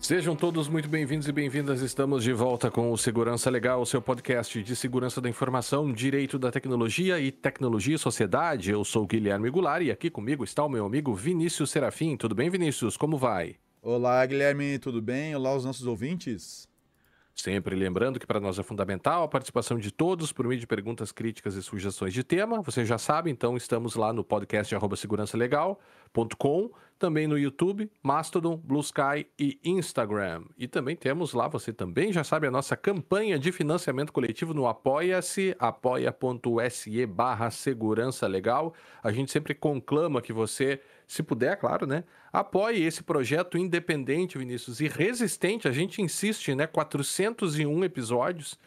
Sejam todos muito bem-vindos e bem-vindas. Estamos de volta com o Segurança Legal, o seu podcast de segurança da informação, direito da tecnologia e tecnologia e sociedade. Eu sou o Guilherme Goulart e aqui comigo está o meu amigo Vinícius Serafim. Tudo bem, Vinícius? Como vai? Olá, Guilherme, tudo bem? Olá, os nossos ouvintes. Sempre lembrando que para nós é fundamental a participação de todos por meio de perguntas, críticas e sugestões de tema. Você já sabe, então estamos lá no podcast @segurançalegal.com, também no YouTube, Mastodon, Blue Sky e Instagram. E também temos lá, você também já sabe, a nossa campanha de financiamento coletivo no Apoia-se, apoia.se/segurança legal. A gente sempre conclama que você, se puder, claro, né? Apoie esse projeto independente, Vinícius, e resistente. A gente insiste, né? 401 episódios.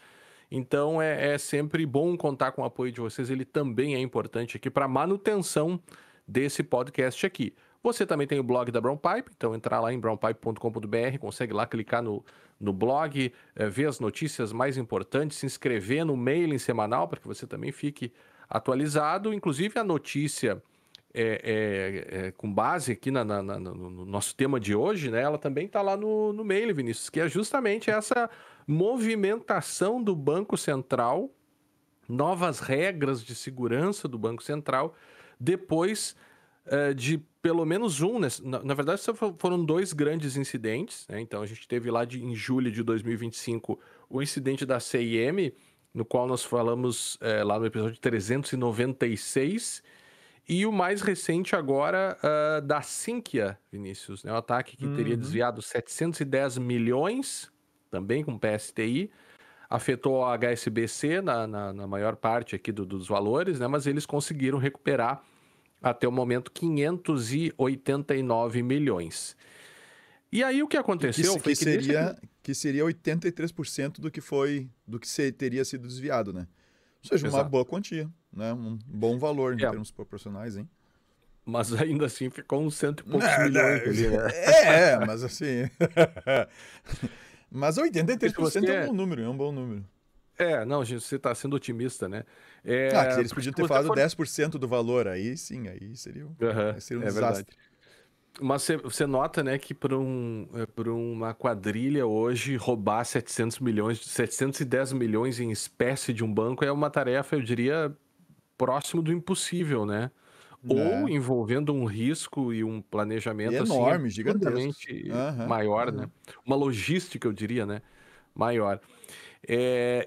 Então é sempre bom contar com o apoio de vocês. Ele também é importante aqui para a manutenção desse podcast aqui. Você também tem o blog da Brown Pipe, então entrar lá em brownpipe.com.br, consegue lá clicar no blog, ver as notícias mais importantes, se inscrever no mailing semanal para que você também fique atualizado. Inclusive a notícia com base aqui no nosso tema de hoje, né? Ela também está lá no mail, Vinícius, que é justamente essa movimentação do Banco Central, novas regras de segurança do Banco Central, depois de pelo menos um, né? Na verdade, foram dois grandes incidentes, né? Então a gente teve lá em julho de 2025 o incidente da CIM, no qual nós falamos lá no episódio 396, e o mais recente agora da Sinqia, Vinícius, né? O ataque que teria desviado 710 milhões, também com PSTI, afetou a HSBC na maior parte aqui dos valores, né? Mas eles conseguiram recuperar até o momento 589 milhões. E aí o que aconteceu foi que seria 83% do que teria sido desviado, né? Ou seja, uma Exato. boa quantia, né? Um bom valor em É, termos proporcionais, hein? mas ainda assim ficou uns cento e poucos milhões ali, né? Mas assim... Mas 83% é um Você... bom número, é um bom número. Não, gente, você está sendo otimista, né? Que eles Porque podiam se ter você falado for... 10% do valor, aí sim, aí Aham, seria um é verdade. desastre. Mas você nota, né, que para uma quadrilha hoje roubar 710 milhões em espécie de um banco é uma tarefa, eu diria, próximo do impossível, né? Ou É. envolvendo um risco e um E planejamento assim enormes, gigantescos. absurdamente Aham, maior, né? aham. Uma logística, eu diria, né? Maior.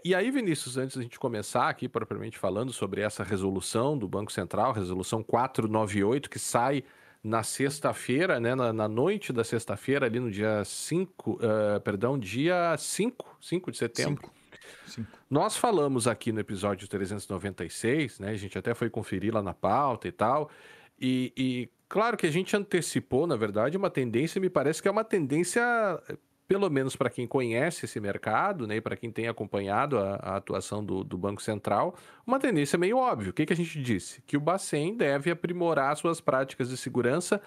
E aí, Vinícius, antes da gente começar aqui propriamente falando sobre essa resolução do Banco Central, resolução 498, que sai na sexta-feira, né, na noite da sexta-feira, ali no dia 5, dia 5 de setembro. 5. 5. Nós falamos aqui no episódio 396, né, a gente até foi conferir lá na pauta e tal, e claro que a gente antecipou, na verdade, uma tendência, me parece que é uma tendência, pelo menos para quem conhece esse mercado, né, e para quem tem acompanhado a atuação do Banco Central, uma tendência meio óbvia. O que a gente disse? Que o Bacen deve aprimorar suas práticas de segurança,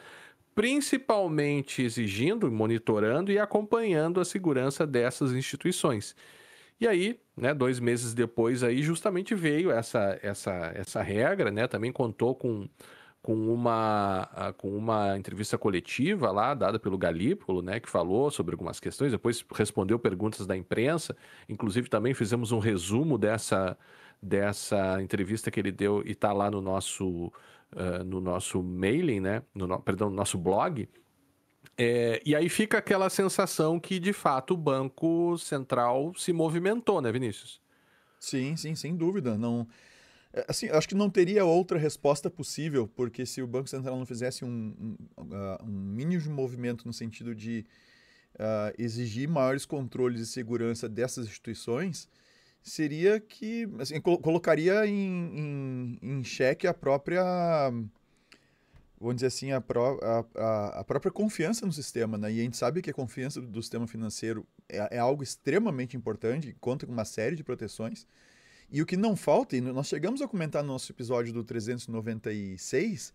principalmente exigindo, monitorando e acompanhando a segurança dessas instituições. E aí, né, 2 meses depois, aí justamente veio essa regra, né, também contou com uma entrevista coletiva lá, dada pelo Galípolo, né, que falou sobre algumas questões, depois respondeu perguntas da imprensa, inclusive também fizemos um resumo dessa entrevista que ele deu e está lá no nosso mailing, né, perdão, no nosso blog. E aí fica aquela sensação que, de fato, o Banco Central se movimentou, né, Vinícius? Sim, sim, sem dúvida. Não, assim, acho que não teria outra resposta possível, porque se o Banco Central não fizesse um mínimo de movimento no sentido de exigir maiores controles de segurança dessas instituições, seria que assim, colocaria em xeque a própria, vamos dizer assim, a própria confiança no sistema, né? E a gente sabe que a confiança do sistema financeiro é algo extremamente importante, conta com uma série de proteções. E o que não falta, e nós chegamos a comentar no nosso episódio do 396,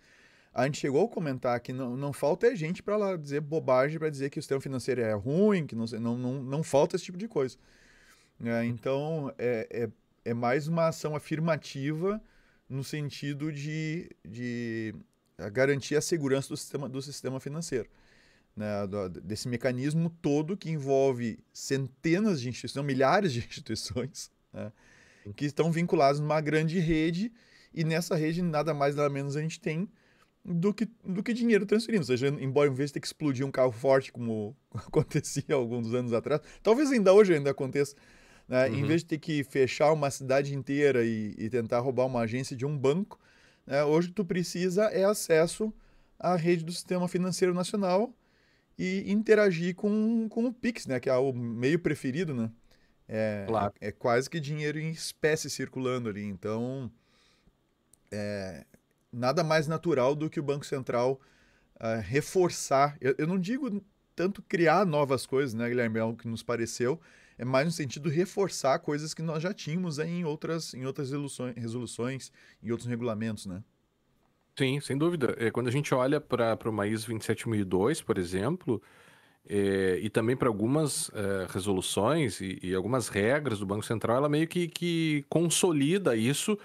a gente chegou a comentar que não falta gente para lá dizer bobagem, para dizer que o sistema financeiro é ruim, que não falta esse tipo de coisa. Então, é mais uma ação afirmativa no sentido de garantir a segurança do sistema financeiro. né, desse mecanismo todo que envolve centenas de instituições, não, milhares de instituições, né, que estão vinculadas numa grande rede, e nessa rede nada mais nada menos a gente tem do que dinheiro transferindo. Ou seja, embora em vez de ter que explodir um carro forte, como acontecia alguns anos atrás, talvez ainda hoje ainda aconteça, né, em Uhum. vez de ter que fechar uma cidade inteira e tentar roubar uma agência de um banco, né, hoje tu precisa é acesso à rede do Sistema Financeiro Nacional e interagir com o Pix, né, que é o meio preferido, né? Claro. É quase que dinheiro em espécie circulando ali. Então, nada mais natural do que o Banco Central reforçar. Eu não digo tanto criar novas coisas, né, Guilherme? É algo que nos pareceu. É mais no sentido de reforçar coisas que nós já tínhamos aí em outras resoluções, em outros regulamentos, né? Sim, sem dúvida. Quando a gente olha para uma ISO 27002, por exemplo, e também para algumas resoluções e algumas regras do Banco Central, ela meio que consolida isso.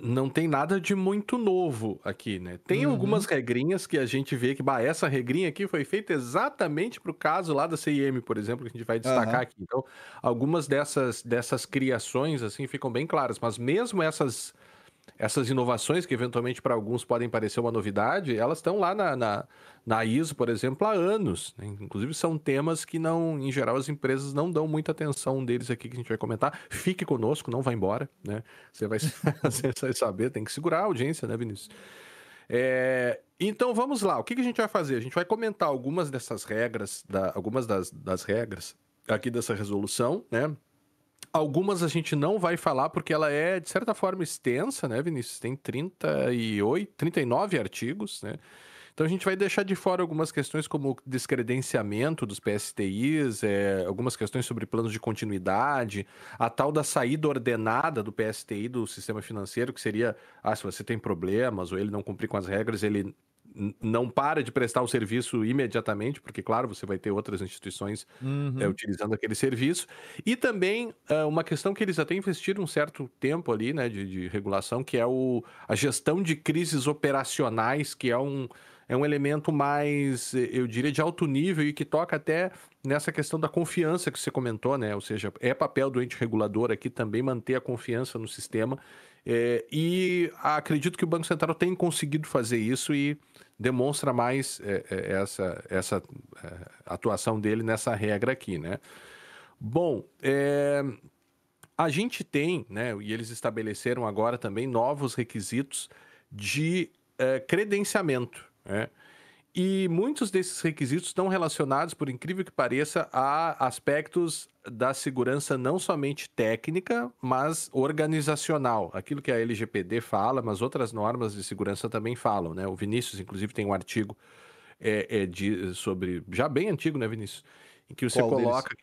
Não tem nada de muito novo aqui, né? Tem algumas Uhum. regrinhas que a gente vê que, bah, essa regrinha aqui foi feita exatamente para o caso lá da CIM, por exemplo, que a gente vai destacar Aham. aqui. Então, algumas dessas criações, assim, ficam bem claras. Mas mesmo essas inovações, que eventualmente para alguns podem parecer uma novidade, elas estão lá na ISO, por exemplo, há anos, né? Inclusive são temas que não, em geral, as empresas não dão muita atenção. Um deles aqui que a gente vai comentar. Fique conosco, não vá embora, né? Você vai, você vai saber, tem que segurar a audiência, né, Vinícius? Então vamos lá, o que a gente vai fazer? A gente vai comentar algumas dessas regras, algumas das regras aqui dessa resolução, né? Algumas a gente não vai falar porque ela é, de certa forma, extensa, né, Vinícius? Tem 38, 39 artigos, né? Então a gente vai deixar de fora algumas questões como descredenciamento dos PSTIs, algumas questões sobre planos de continuidade, a tal da saída ordenada do PSTI do sistema financeiro, que seria, se você tem problemas ou ele não cumprir com as regras, ele não para de prestar o serviço imediatamente, porque, claro, você vai ter outras instituições Uhum. utilizando aquele serviço. E também uma questão que eles até investiram um certo tempo ali, né, de regulação, que é a gestão de crises operacionais, que é um elemento mais, eu diria, de alto nível e que toca até nessa questão da confiança que você comentou, né? Ou seja, é papel do ente regulador aqui também manter a confiança no sistema. E acredito que o Banco Central tem conseguido fazer isso e demonstra mais essa atuação dele nessa regra aqui, né? Bom, a gente tem, né, e eles estabeleceram agora também novos requisitos de credenciamento, né? E muitos desses requisitos estão relacionados, por incrível que pareça, a aspectos da segurança não somente técnica, mas organizacional. Aquilo que a LGPD fala, mas outras normas de segurança também falam, né? O Vinícius, inclusive, tem um artigo sobre, já bem antigo, né, Vinícius? Em que você Qual deles? coloca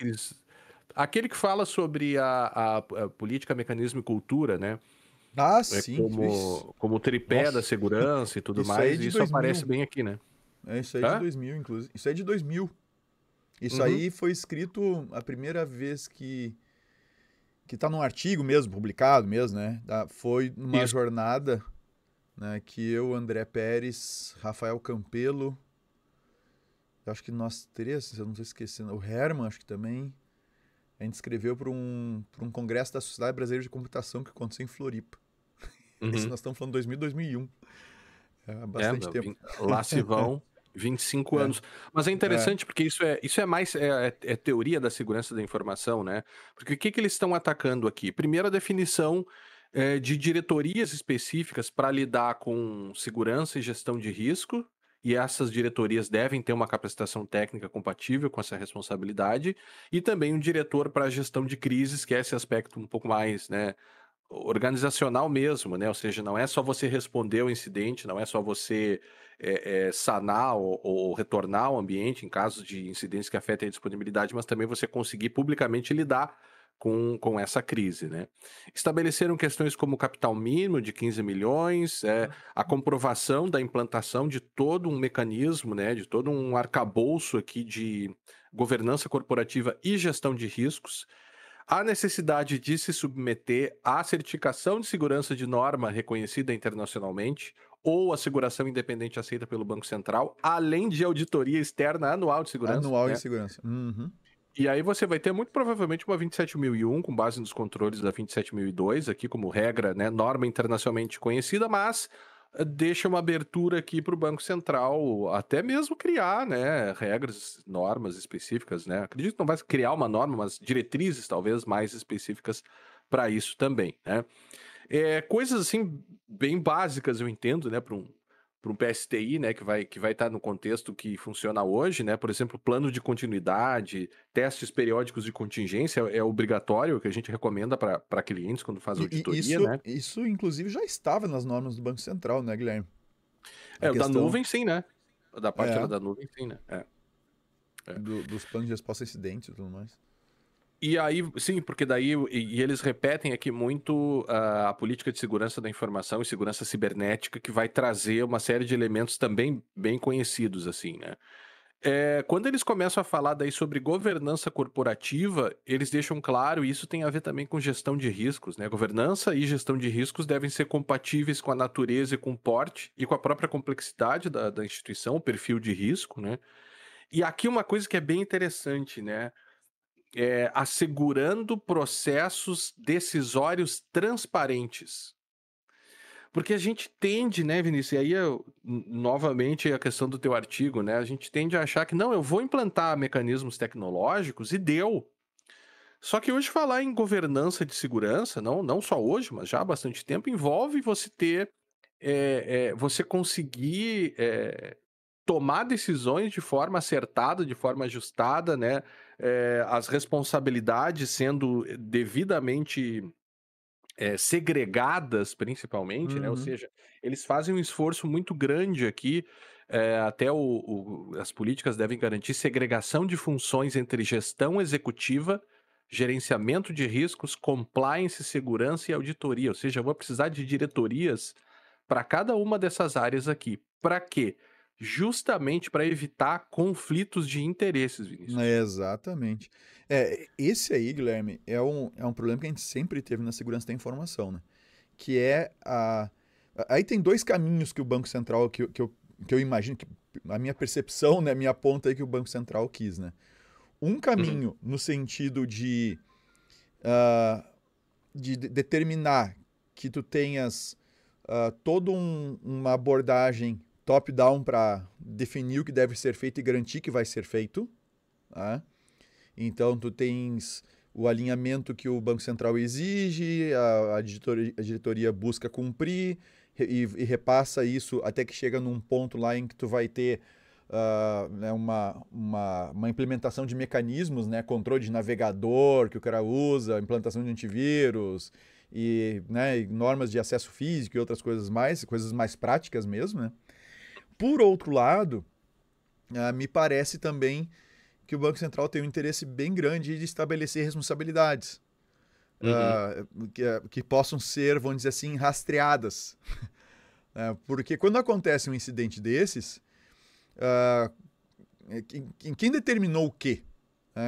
aquele que fala sobre a política, mecanismo e cultura, né? Ah, É sim. Ixi. como o tripé da Nossa. segurança e tudo Isso aí é mais, e de isso aparece 2000. bem aqui, né? Isso aí é de Hã? 2000, inclusive. Isso aí é de 2000. Isso Uhum. aí foi escrito a primeira vez que tá num artigo mesmo, publicado mesmo, né? Foi numa Isso. jornada, né, que eu, André Pérez, Rafael Campelo, eu acho que nós três, se eu não estou esquecendo, o Herman, acho que também, a gente escreveu para um congresso da Sociedade Brasileira de Computação que aconteceu em Floripa. Isso Uhum. nós estamos falando de 2001. É há É, bastante tempo. lá se vão 25 É, anos. Mas é é. interessante porque isso é mais teoria da segurança da informação, né? Porque o que que eles estão atacando aqui? Primeiro, a definição de diretorias específicas para lidar com segurança e gestão de risco. E essas diretorias devem ter uma capacitação técnica compatível com essa responsabilidade. E também um diretor para a gestão de crises, que é esse aspecto um pouco mais, né, organizacional mesmo, né? Ou seja, não é só você responder ao incidente, não é só você sanar ou retornar ao ambiente em casos de incidentes que afetem a disponibilidade, mas também você conseguir publicamente lidar com essa crise, né? Estabeleceram questões como o capital mínimo de 15 milhões, a comprovação da implantação de todo um mecanismo, né, de todo um arcabouço aqui de governança corporativa e gestão de riscos, a necessidade de se submeter à certificação de segurança de norma reconhecida internacionalmente ou a asseguração independente aceita pelo Banco Central, além de auditoria externa anual de segurança, Anual de né? segurança. Uhum. E aí você vai ter muito provavelmente uma 27001 com base nos controles da 27002 aqui como regra, né, norma internacionalmente conhecida, mas deixa uma abertura aqui para o Banco Central até mesmo criar, né, regras, normas específicas, né? Acredito que não vai criar uma norma, mas diretrizes talvez mais específicas para isso também, né? Coisas assim bem básicas eu entendo, né, para um PSTI, né, que vai estar no contexto que funciona hoje, né? Por exemplo, plano de continuidade, testes periódicos de contingência é obrigatório, que a gente recomenda para clientes quando faz E auditoria, né? isso, inclusive, já estava nas normas do Banco Central, né, Guilherme? A O da questão nuvem sim, né? Da parte lá é, da nuvem sim, né? É. dos planos de resposta a incidentes e tudo mais. E aí, sim, porque daí e eles repetem aqui muito a política de segurança da informação e segurança cibernética, que vai trazer uma série de elementos também bem conhecidos, assim, né? Quando eles começam a falar daí sobre governança corporativa, eles deixam claro, e isso tem a ver também com gestão de riscos, né? Governança e gestão de riscos devem ser compatíveis com a natureza e com o porte e com a própria complexidade da instituição, o perfil de risco, né? E aqui uma coisa que é bem interessante, né? Assegurando processos decisórios transparentes. Porque a gente tende, né, Vinícius, e aí novamente a questão do teu artigo, né, a gente tende a achar que não, eu vou implantar mecanismos tecnológicos e deu. Só que hoje falar em governança de segurança, não só hoje, mas já há bastante tempo, envolve você ter, você conseguir tomar decisões de forma acertada, de forma ajustada, né, as responsabilidades sendo devidamente segregadas principalmente, né? Ou Uhum. seja, eles fazem um esforço muito grande aqui, até as políticas devem garantir segregação de funções entre gestão executiva, gerenciamento de riscos, compliance, segurança e auditoria. Ou seja, eu vou precisar de diretorias para cada uma dessas áreas aqui. Para quê? Justamente para evitar conflitos de interesses, Vinícius. Exatamente. Esse aí, Guilherme, é um problema que a gente sempre teve na segurança da informação, né? Que é a. Aí tem dois caminhos que o Banco Central, que eu imagino, que a minha percepção, né, me aponta aí que o Banco Central quis, né? Um Uhum. caminho no sentido ah, determinar que tu tenhas toda uma abordagem top-down para definir o que deve ser feito e garantir que vai ser feito, tá? Então, tu tens o alinhamento que o Banco Central exige, a diretoria busca cumprir e repassa isso até que chega num ponto lá em que tu vai ter né, uma implementação de mecanismos, né, controle de navegador que o cara usa, implantação de antivírus e, né, e normas de acesso físico e outras coisas mais práticas mesmo, né? Por outro lado, me parece também que o Banco Central tem um interesse bem grande de estabelecer responsabilidades Uhum. que possam ser, vamos dizer assim, rastreadas. Porque quando acontece um incidente desses, quem determinou o quê?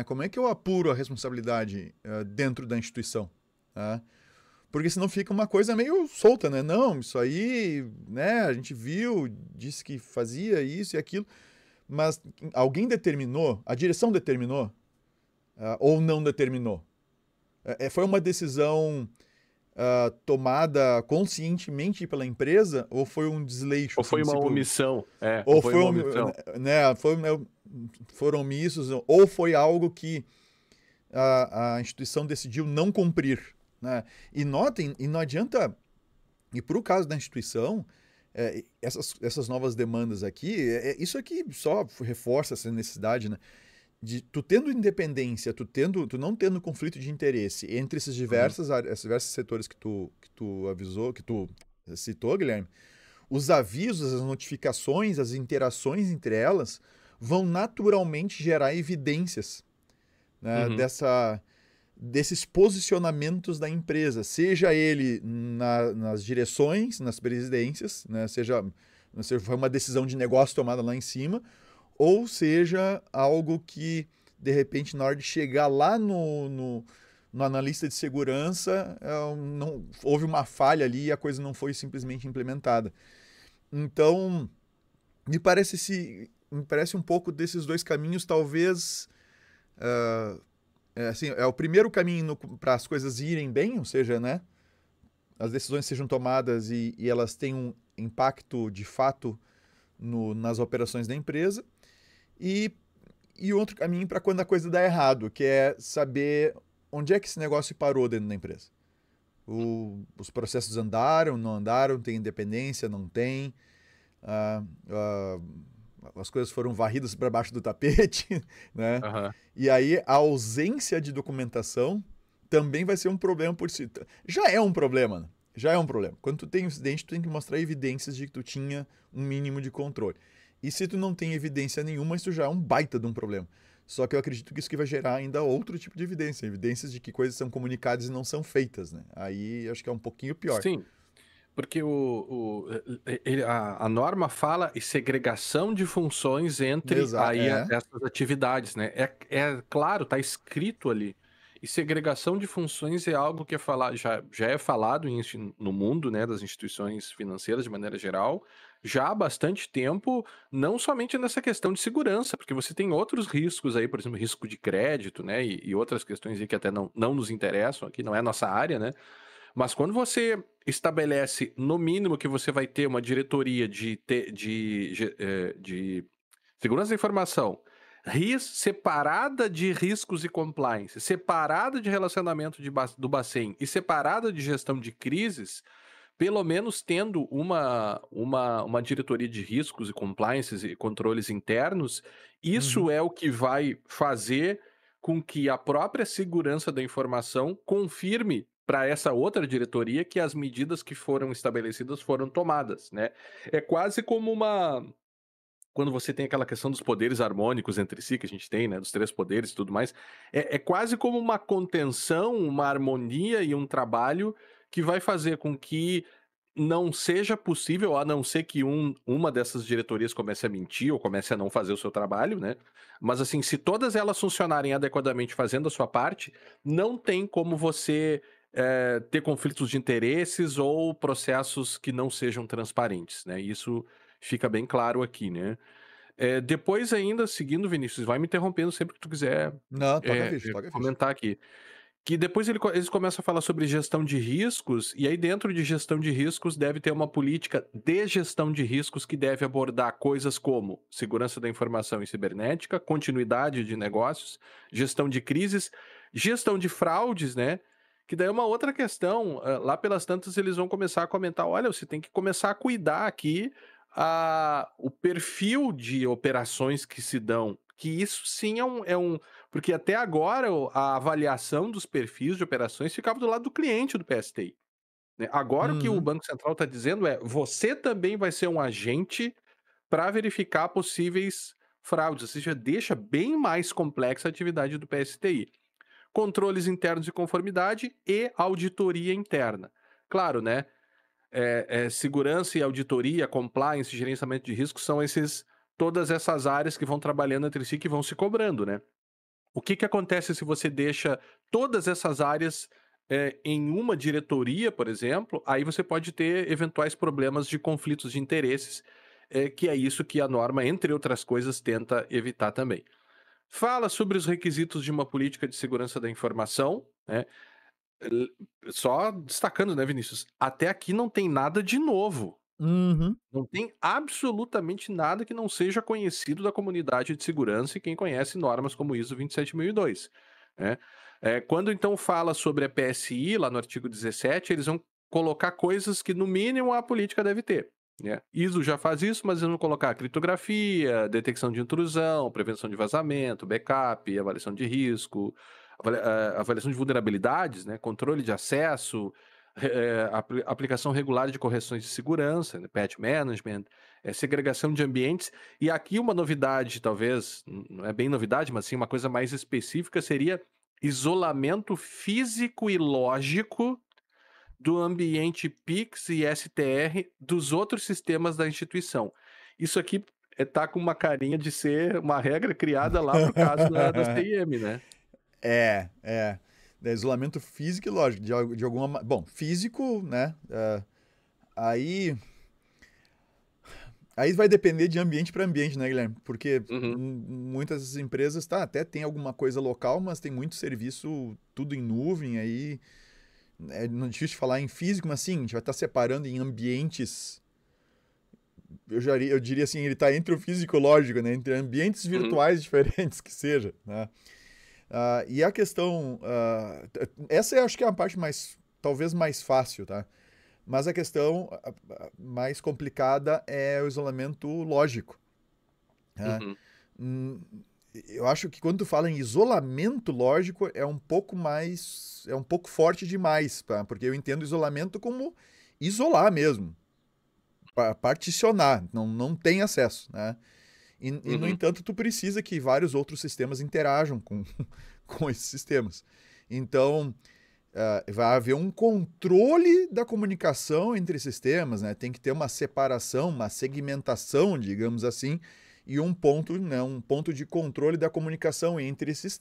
Como é que eu apuro a responsabilidade dentro da instituição? Porque senão fica uma coisa meio solta, né? Não, isso aí, né, a gente viu, disse que fazia isso e aquilo, mas alguém determinou, a direção determinou, ou não determinou? Foi uma decisão tomada conscientemente pela empresa ou foi um desleixo, Ou foi assim, uma tipo, omissão? ou Ou foi foi uma um, omissão? né, foram omissos, ou foi algo que a instituição decidiu não cumprir, né? E notem, e não adianta, e para o caso da instituição, essas novas demandas aqui, isso aqui só reforça essa necessidade, né? De tu tendo independência, tu não tendo conflito de interesse entre Uhum. esses diversos setores que tu avisou, que tu citou, Guilherme, os avisos, as notificações, as interações entre elas vão naturalmente gerar evidências, né, Uhum. desses posicionamentos da empresa, seja ele nas direções, nas presidências, né, seja foi uma decisão de negócio tomada lá em cima, ou seja algo que, de repente, na hora de chegar lá no analista de segurança, não, houve uma falha ali e a coisa não foi simplesmente implementada. Então, me parece um pouco desses dois caminhos, talvez. Assim, é o primeiro caminho para as coisas irem bem, ou seja, né, as decisões sejam tomadas e elas tenham um impacto de fato nas operações da empresa. E, e outro caminho para quando a coisa dá errado, que é saber onde é que esse negócio parou dentro da empresa. Os processos andaram, não andaram, tem independência, não tem. As coisas foram varridas para baixo do tapete, né? Aham. E aí a ausência de documentação também vai ser um problema por si. Já é um problema, né? Já é um problema. Quando tu tem um incidente, tu tem que mostrar evidências de que tu tinha um mínimo de controle. E se tu não tem evidência nenhuma, isso já é um baita de um problema. Só que eu acredito que isso que vai gerar ainda outro tipo de evidência, evidências de que coisas são comunicadas e não são feitas, né? Aí acho que é um pouquinho pior. Sim, porque a norma fala em segregação de funções entre Exato, aí é. essas atividades, né? É claro, está escrito ali. E segregação de funções é algo que já é falado no mundo, né, das instituições financeiras de maneira geral, já há bastante tempo, não somente nessa questão de segurança, porque você tem outros riscos aí, por exemplo, risco de crédito, né, e outras questões aí que até não nos interessam aqui, não é nossa área, né? Mas quando você estabelece, no mínimo, que você vai ter uma diretoria de segurança da informação, separada de riscos e compliance, separada de relacionamento do Bacen e separada de gestão de crises, pelo menos tendo uma diretoria de riscos e compliances e controles internos, Uhum. isso é o que vai fazer com que a própria segurança da informação confirme para essa outra diretoria que as medidas que foram estabelecidas foram tomadas, né? É quase como quando você tem aquela questão dos poderes harmônicos entre si, que a gente tem, né, dos três poderes e tudo mais, é quase como uma contenção, uma harmonia e um trabalho que vai fazer com que não seja possível, a não ser que uma dessas diretorias comece a mentir ou comece a não fazer o seu trabalho, né? Mas assim, se todas elas funcionarem adequadamente fazendo a sua parte, não tem como você ter conflitos de interesses ou processos que não sejam transparentes, né? Isso fica bem claro aqui, né? Depois ainda, seguindo, Vinícius, vai me interrompendo sempre que tu quiser Não, toca a ficha, toca a ficha. comentar aqui. Que depois eles começam a falar sobre gestão de riscos, e aí dentro de gestão de riscos deve ter uma política de gestão de riscos que deve abordar coisas como segurança da informação e cibernética, continuidade de negócios, gestão de crises, gestão de fraudes, né? Que daí é uma outra questão. Lá pelas tantas eles vão começar a comentar: olha, você tem que começar a cuidar aqui o perfil de operações que se dão. Que isso sim porque até agora a avaliação dos perfis de operações ficava do lado do cliente do PSTI, né? Agora o que o Uhum. Banco Central está dizendo é: você também vai ser um agente para verificar possíveis fraudes, ou seja, deixa bem mais complexa a atividade do PSTI. Controles internos de conformidade e auditoria interna. Claro, né? Segurança e auditoria, compliance, gerenciamento de risco são todas essas áreas que vão trabalhando entre si, que vão se cobrando, né? O que acontece se você deixa todas essas áreas em uma diretoria, por exemplo? Aí você pode ter eventuais problemas de conflitos de interesses, que é isso que a norma, entre outras coisas, tenta evitar também. Fala sobre os requisitos de uma política de segurança da informação, né? Só destacando, né, Vinícius? Até aqui não tem nada de novo. Uhum. Não tem absolutamente nada que não seja conhecido da comunidade de segurança e quem conhece normas como ISO 27002, né? Quando então fala sobre a PSI, lá no artigo 17, eles vão colocar coisas que no mínimo a política deve ter, né? ISO já faz isso, mas eles vão colocar criptografia, detecção de intrusão, prevenção de vazamento, backup, avaliação de risco, avaliação de vulnerabilidades, né? Controle de acesso, aplicação regular de correções de segurança, né, patch management, segregação de ambientes. E aqui uma novidade, talvez, não é bem novidade, mas sim uma coisa mais específica, seria isolamento físico e lógico do ambiente PIX e STR dos outros sistemas da instituição. Isso aqui tá com uma carinha de ser uma regra criada lá para o caso da CIM, né? É, é. É isolamento físico e lógico, de alguma... Bom, físico, né? Aí, aí vai depender de ambiente para ambiente, né, Guilherme? Porque Uhum, muitas empresas, tá, até tem alguma coisa local, mas tem muito serviço, tudo em nuvem, aí é difícil de falar em físico, mas sim, a gente vai estar separando em ambientes, eu diria assim, ele está entre o físico e o lógico, né? Entre ambientes uhum, virtuais diferentes que seja, né? E a questão, essa eu acho que é a parte mais, talvez mais fácil, tá? Mas a questão mais complicada é o isolamento lógico, né? uhum. Hum, Eu acho que quando tu fala em isolamento lógico é um pouco forte demais, tá? Porque eu entendo isolamento como isolar mesmo, particionar, não tem acesso, né? No Uhum. entanto, tu precisa que vários outros sistemas interajam com esses sistemas. Então, vai haver um controle da comunicação entre sistemas, né? Tem que ter uma separação, uma segmentação, digamos assim, e um ponto, né, um ponto de controle da comunicação entre esses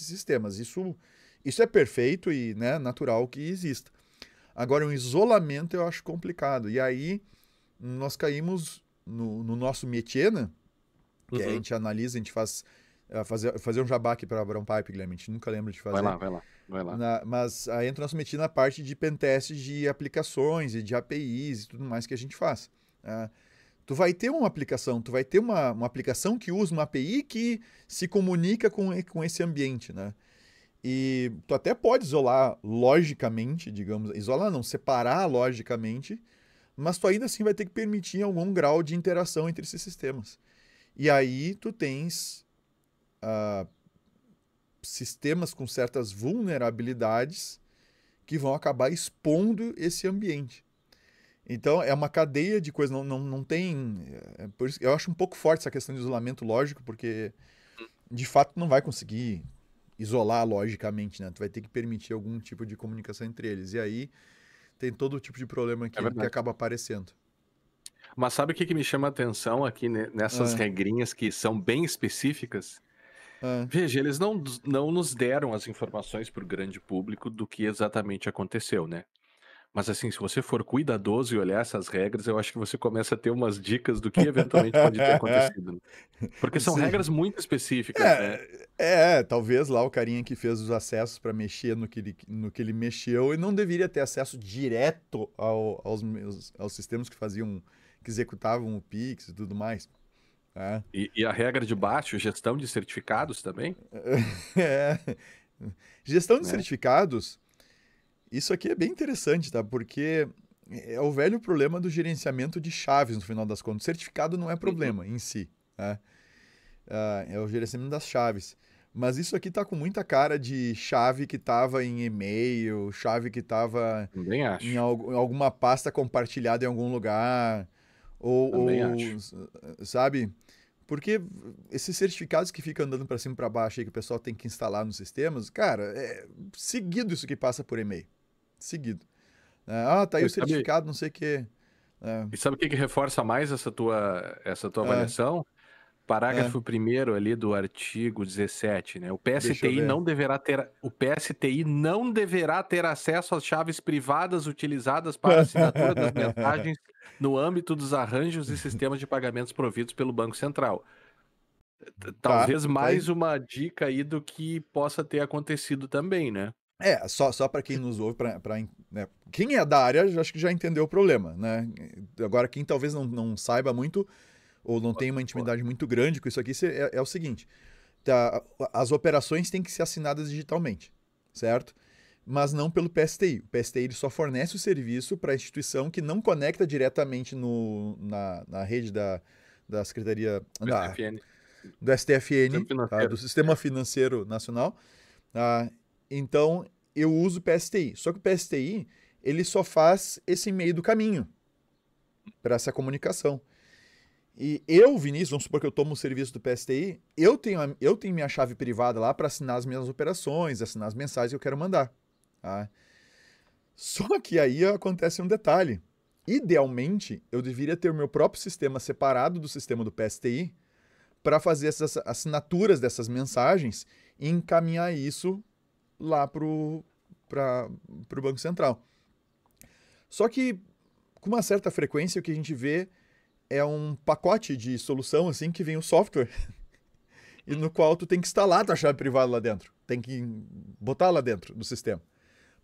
sistemas. Isso é perfeito e, né, natural que exista. Agora, um isolamento eu acho complicado. E aí nós caímos no nosso métier, né? Que a Uhum. gente analisa, a gente fazer um jabá aqui para a Brown Pipe, Guilherme, a gente nunca lembra de Vai lá, fazer. vai lá, vai lá. Mas aí entra nosso metido na parte de pentest de aplicações e de APIs e tudo mais que a gente faz. Tu vai ter uma aplicação, tu vai ter uma aplicação que usa uma API que se comunica com esse ambiente, né? E tu até pode isolar logicamente, digamos, isolar não, separar logicamente, mas tu ainda assim vai ter que permitir algum grau de interação entre esses sistemas. E aí tu tens sistemas com certas vulnerabilidades que vão acabar expondo esse ambiente. Então, é uma cadeia de coisas, não tem. Por isso, eu acho um pouco forte essa questão de isolamento lógico, porque de fato não vai conseguir isolar logicamente, né? Tu vai ter que permitir algum tipo de comunicação entre eles. E aí tem todo tipo de problema É que verdade. acaba aparecendo. Mas sabe o que que me chama a atenção aqui nessas Ah, regrinhas que são bem específicas? ah, Veja, eles não nos deram as informações para o grande público do que exatamente aconteceu, né? Mas assim, se você for cuidadoso e olhar essas regras, eu acho que você começa a ter umas dicas do que eventualmente pode ter acontecido, né? Porque são sim. regras muito específicas, né? Talvez lá o carinha que fez os acessos para mexer no que ele mexeu e não deveria ter acesso direto aos sistemas que faziam, que executavam o Pix e tudo mais. Né? E a regra de baixo, gestão de certificados também, É. Gestão de né? certificados, isso aqui é bem interessante, tá? Porque é o velho problema do gerenciamento de chaves, no final das contas. O certificado não é Uhum. problema em si, né? É o gerenciamento das chaves. Mas isso aqui tá com muita cara de chave que tava em e-mail, chave que tava Também em acho, alguma pasta compartilhada em algum lugar, também ou acho. sabe? Porque esses certificados que ficam andando para cima e para baixo aí que o pessoal tem que instalar nos sistemas, cara, é seguido isso que passa por e-mail. Seguido. Tá aí E o sabe, certificado, não sei o quê. É, e sabe o que que reforça mais essa tua é, avaliação? é, Parágrafo primeiro ali do artigo 17, né? deixa eu ver. O PSTI não deverá ter acesso às chaves privadas utilizadas para assinatura das mensagens no âmbito dos arranjos e sistemas de pagamentos providos pelo Banco Central. Tá, Talvez tá aí. mais uma dica aí do que possa ter acontecido também, né? Só para quem nos ouve, né, quem é da área, acho que já entendeu o problema, né? Agora, quem talvez não saiba muito ou não tenha uma Boa. intimidade muito grande com isso aqui, é o seguinte: tá, as operações têm que ser assinadas digitalmente, certo? Mas não pelo PSTI. O PSTI ele só fornece o serviço para a instituição que não conecta diretamente na rede da Secretaria SFN, do Sistema STFN, tá? Do financeiro. Sistema Financeiro Nacional. Tá? Então eu uso o PSTI. Só que o PSTI ele só faz esse meio do caminho para essa comunicação. E eu, Vinícius, vamos supor que eu tomo o serviço do PSTI, eu tenho minha chave privada lá para assinar as minhas operações, assinar as mensagens que eu quero mandar. Tá? Só que aí acontece um detalhe. Idealmente, eu deveria ter o meu próprio sistema separado do sistema do PSTI para fazer essas assinaturas dessas mensagens e encaminhar isso lá para o Banco Central. Só que, com uma certa frequência, o que a gente vê é um pacote de solução assim que vem o software e no qual tu tem que instalar a tua chave privada lá dentro. Tem que botar lá dentro do sistema.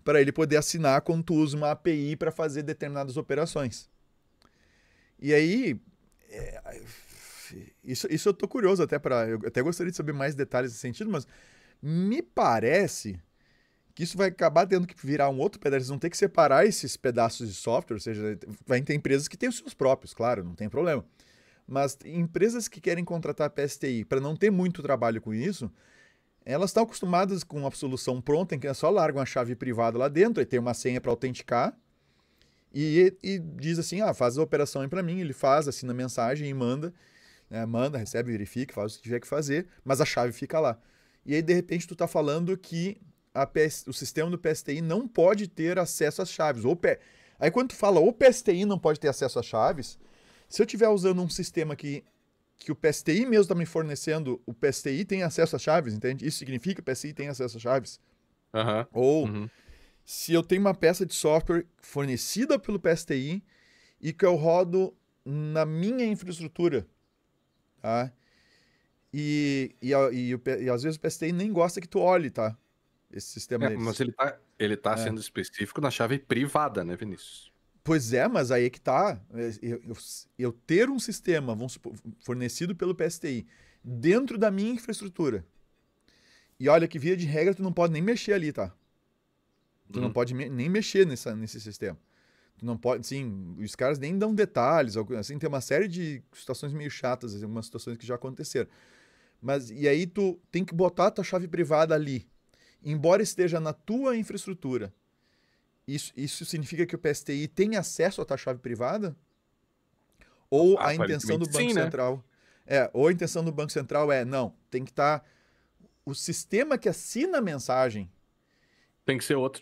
Para ele poder assinar quando tu usa uma API para fazer determinadas operações. E aí, isso eu tô curioso até eu até gostaria de saber mais detalhes nesse sentido, mas me parece que isso vai acabar tendo que virar um outro pedaço. Eles vão ter que separar esses pedaços de software, ou seja, vai ter empresas que têm os seus próprios, claro, não tem problema. Mas empresas que querem contratar PSTI para não ter muito trabalho com isso, elas estão acostumadas com uma solução pronta em que é só largam a chave privada lá dentro e tem uma senha para autenticar e diz assim, faz a operação aí para mim, ele faz, assina a mensagem e manda, né, manda, recebe, verifica, faz o que tiver que fazer, mas a chave fica lá. E aí, de repente, tu está falando que o sistema do PSTI não pode ter acesso às chaves. Aí quando tu fala o PSTI não pode ter acesso às chaves, se eu estiver usando um sistema que o PSTI mesmo está me fornecendo, o PSTI tem acesso às chaves, entende? Isso significa que o PSTI tem acesso às chaves. Ou se eu tenho uma peça de software fornecida pelo PSTI e que eu rodo na minha infraestrutura, tá? E às vezes o PSTI nem gosta que tu olhe, tá? Esse sistema deles. Mas ele tá sendo específico na chave privada, né, Vinícius? Pois é, mas aí é que tá. Eu ter um sistema, vamos supor, fornecido pelo PSTI dentro da minha infraestrutura. E olha que via de regra tu não pode nem mexer ali, tá? Tu não pode nem mexer nesse sistema. Tu não pode, sim, os caras nem dão detalhes, assim, tem uma série de situações meio chatas, algumas situações que já aconteceram. E aí tu tem que botar a tua chave privada ali. Embora esteja na tua infraestrutura, isso significa que o PSTI tem acesso à tua chave privada? Ou a intenção do Banco Central... Né? Ou a intenção do Banco Central não, tem que estar... O sistema que assina a mensagem... Tem que ser outro.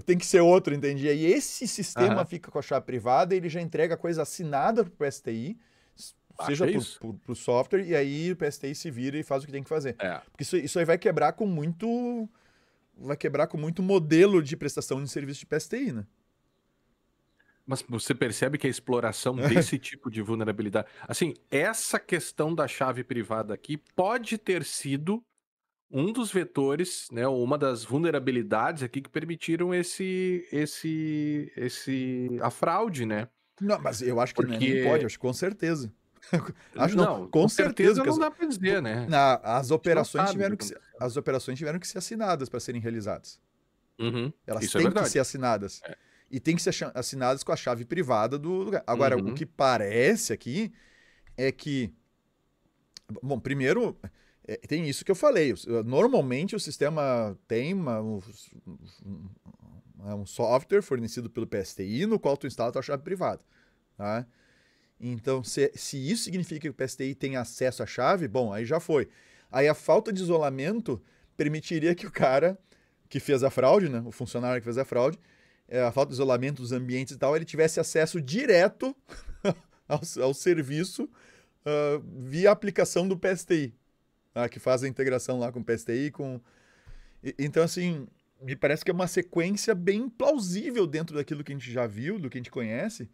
Tem que ser outro, entendi? E aí sistema fica com a chave privada, ele já entrega a coisa assinada para o PSTI, seja pro software, e aí o PSTI se vira e faz o que tem que fazer. Porque isso aí vai quebrar com muito modelo de prestação de serviço de PSTI, né? Mas você percebe que a exploração desse tipo de vulnerabilidade... Assim, essa questão da chave privada aqui pode ter sido um dos vetores, né, uma das vulnerabilidades aqui que permitiram a fraude, né? Não, mas eu acho que nem pode, acho que com certeza. Com certeza não dá para dizer, né? As operações tiveram que ser assinadas para serem realizadas. Elas têm que ser assinadas. E tem que ser assinadas com a chave privada do lugar. Agora, o que parece aqui é que... Bom, primeiro, tem isso que eu falei. Normalmente o sistema tem um software fornecido pelo PSTI no qual tu instala a tua chave privada. Tá? Então, se isso significa que o PSTI tem acesso à chave, bom, aí já foi. Aí a falta de isolamento permitiria que o cara que fez a fraude, né, o funcionário que fez a fraude, a falta de isolamento dos ambientes e tal, ele tivesse acesso direto ao serviço via aplicação do PSTI, tá, que faz a integração lá com o PSTI. Então, assim, me parece que é uma sequência bem plausível dentro daquilo que a gente já viu, do que a gente conhece.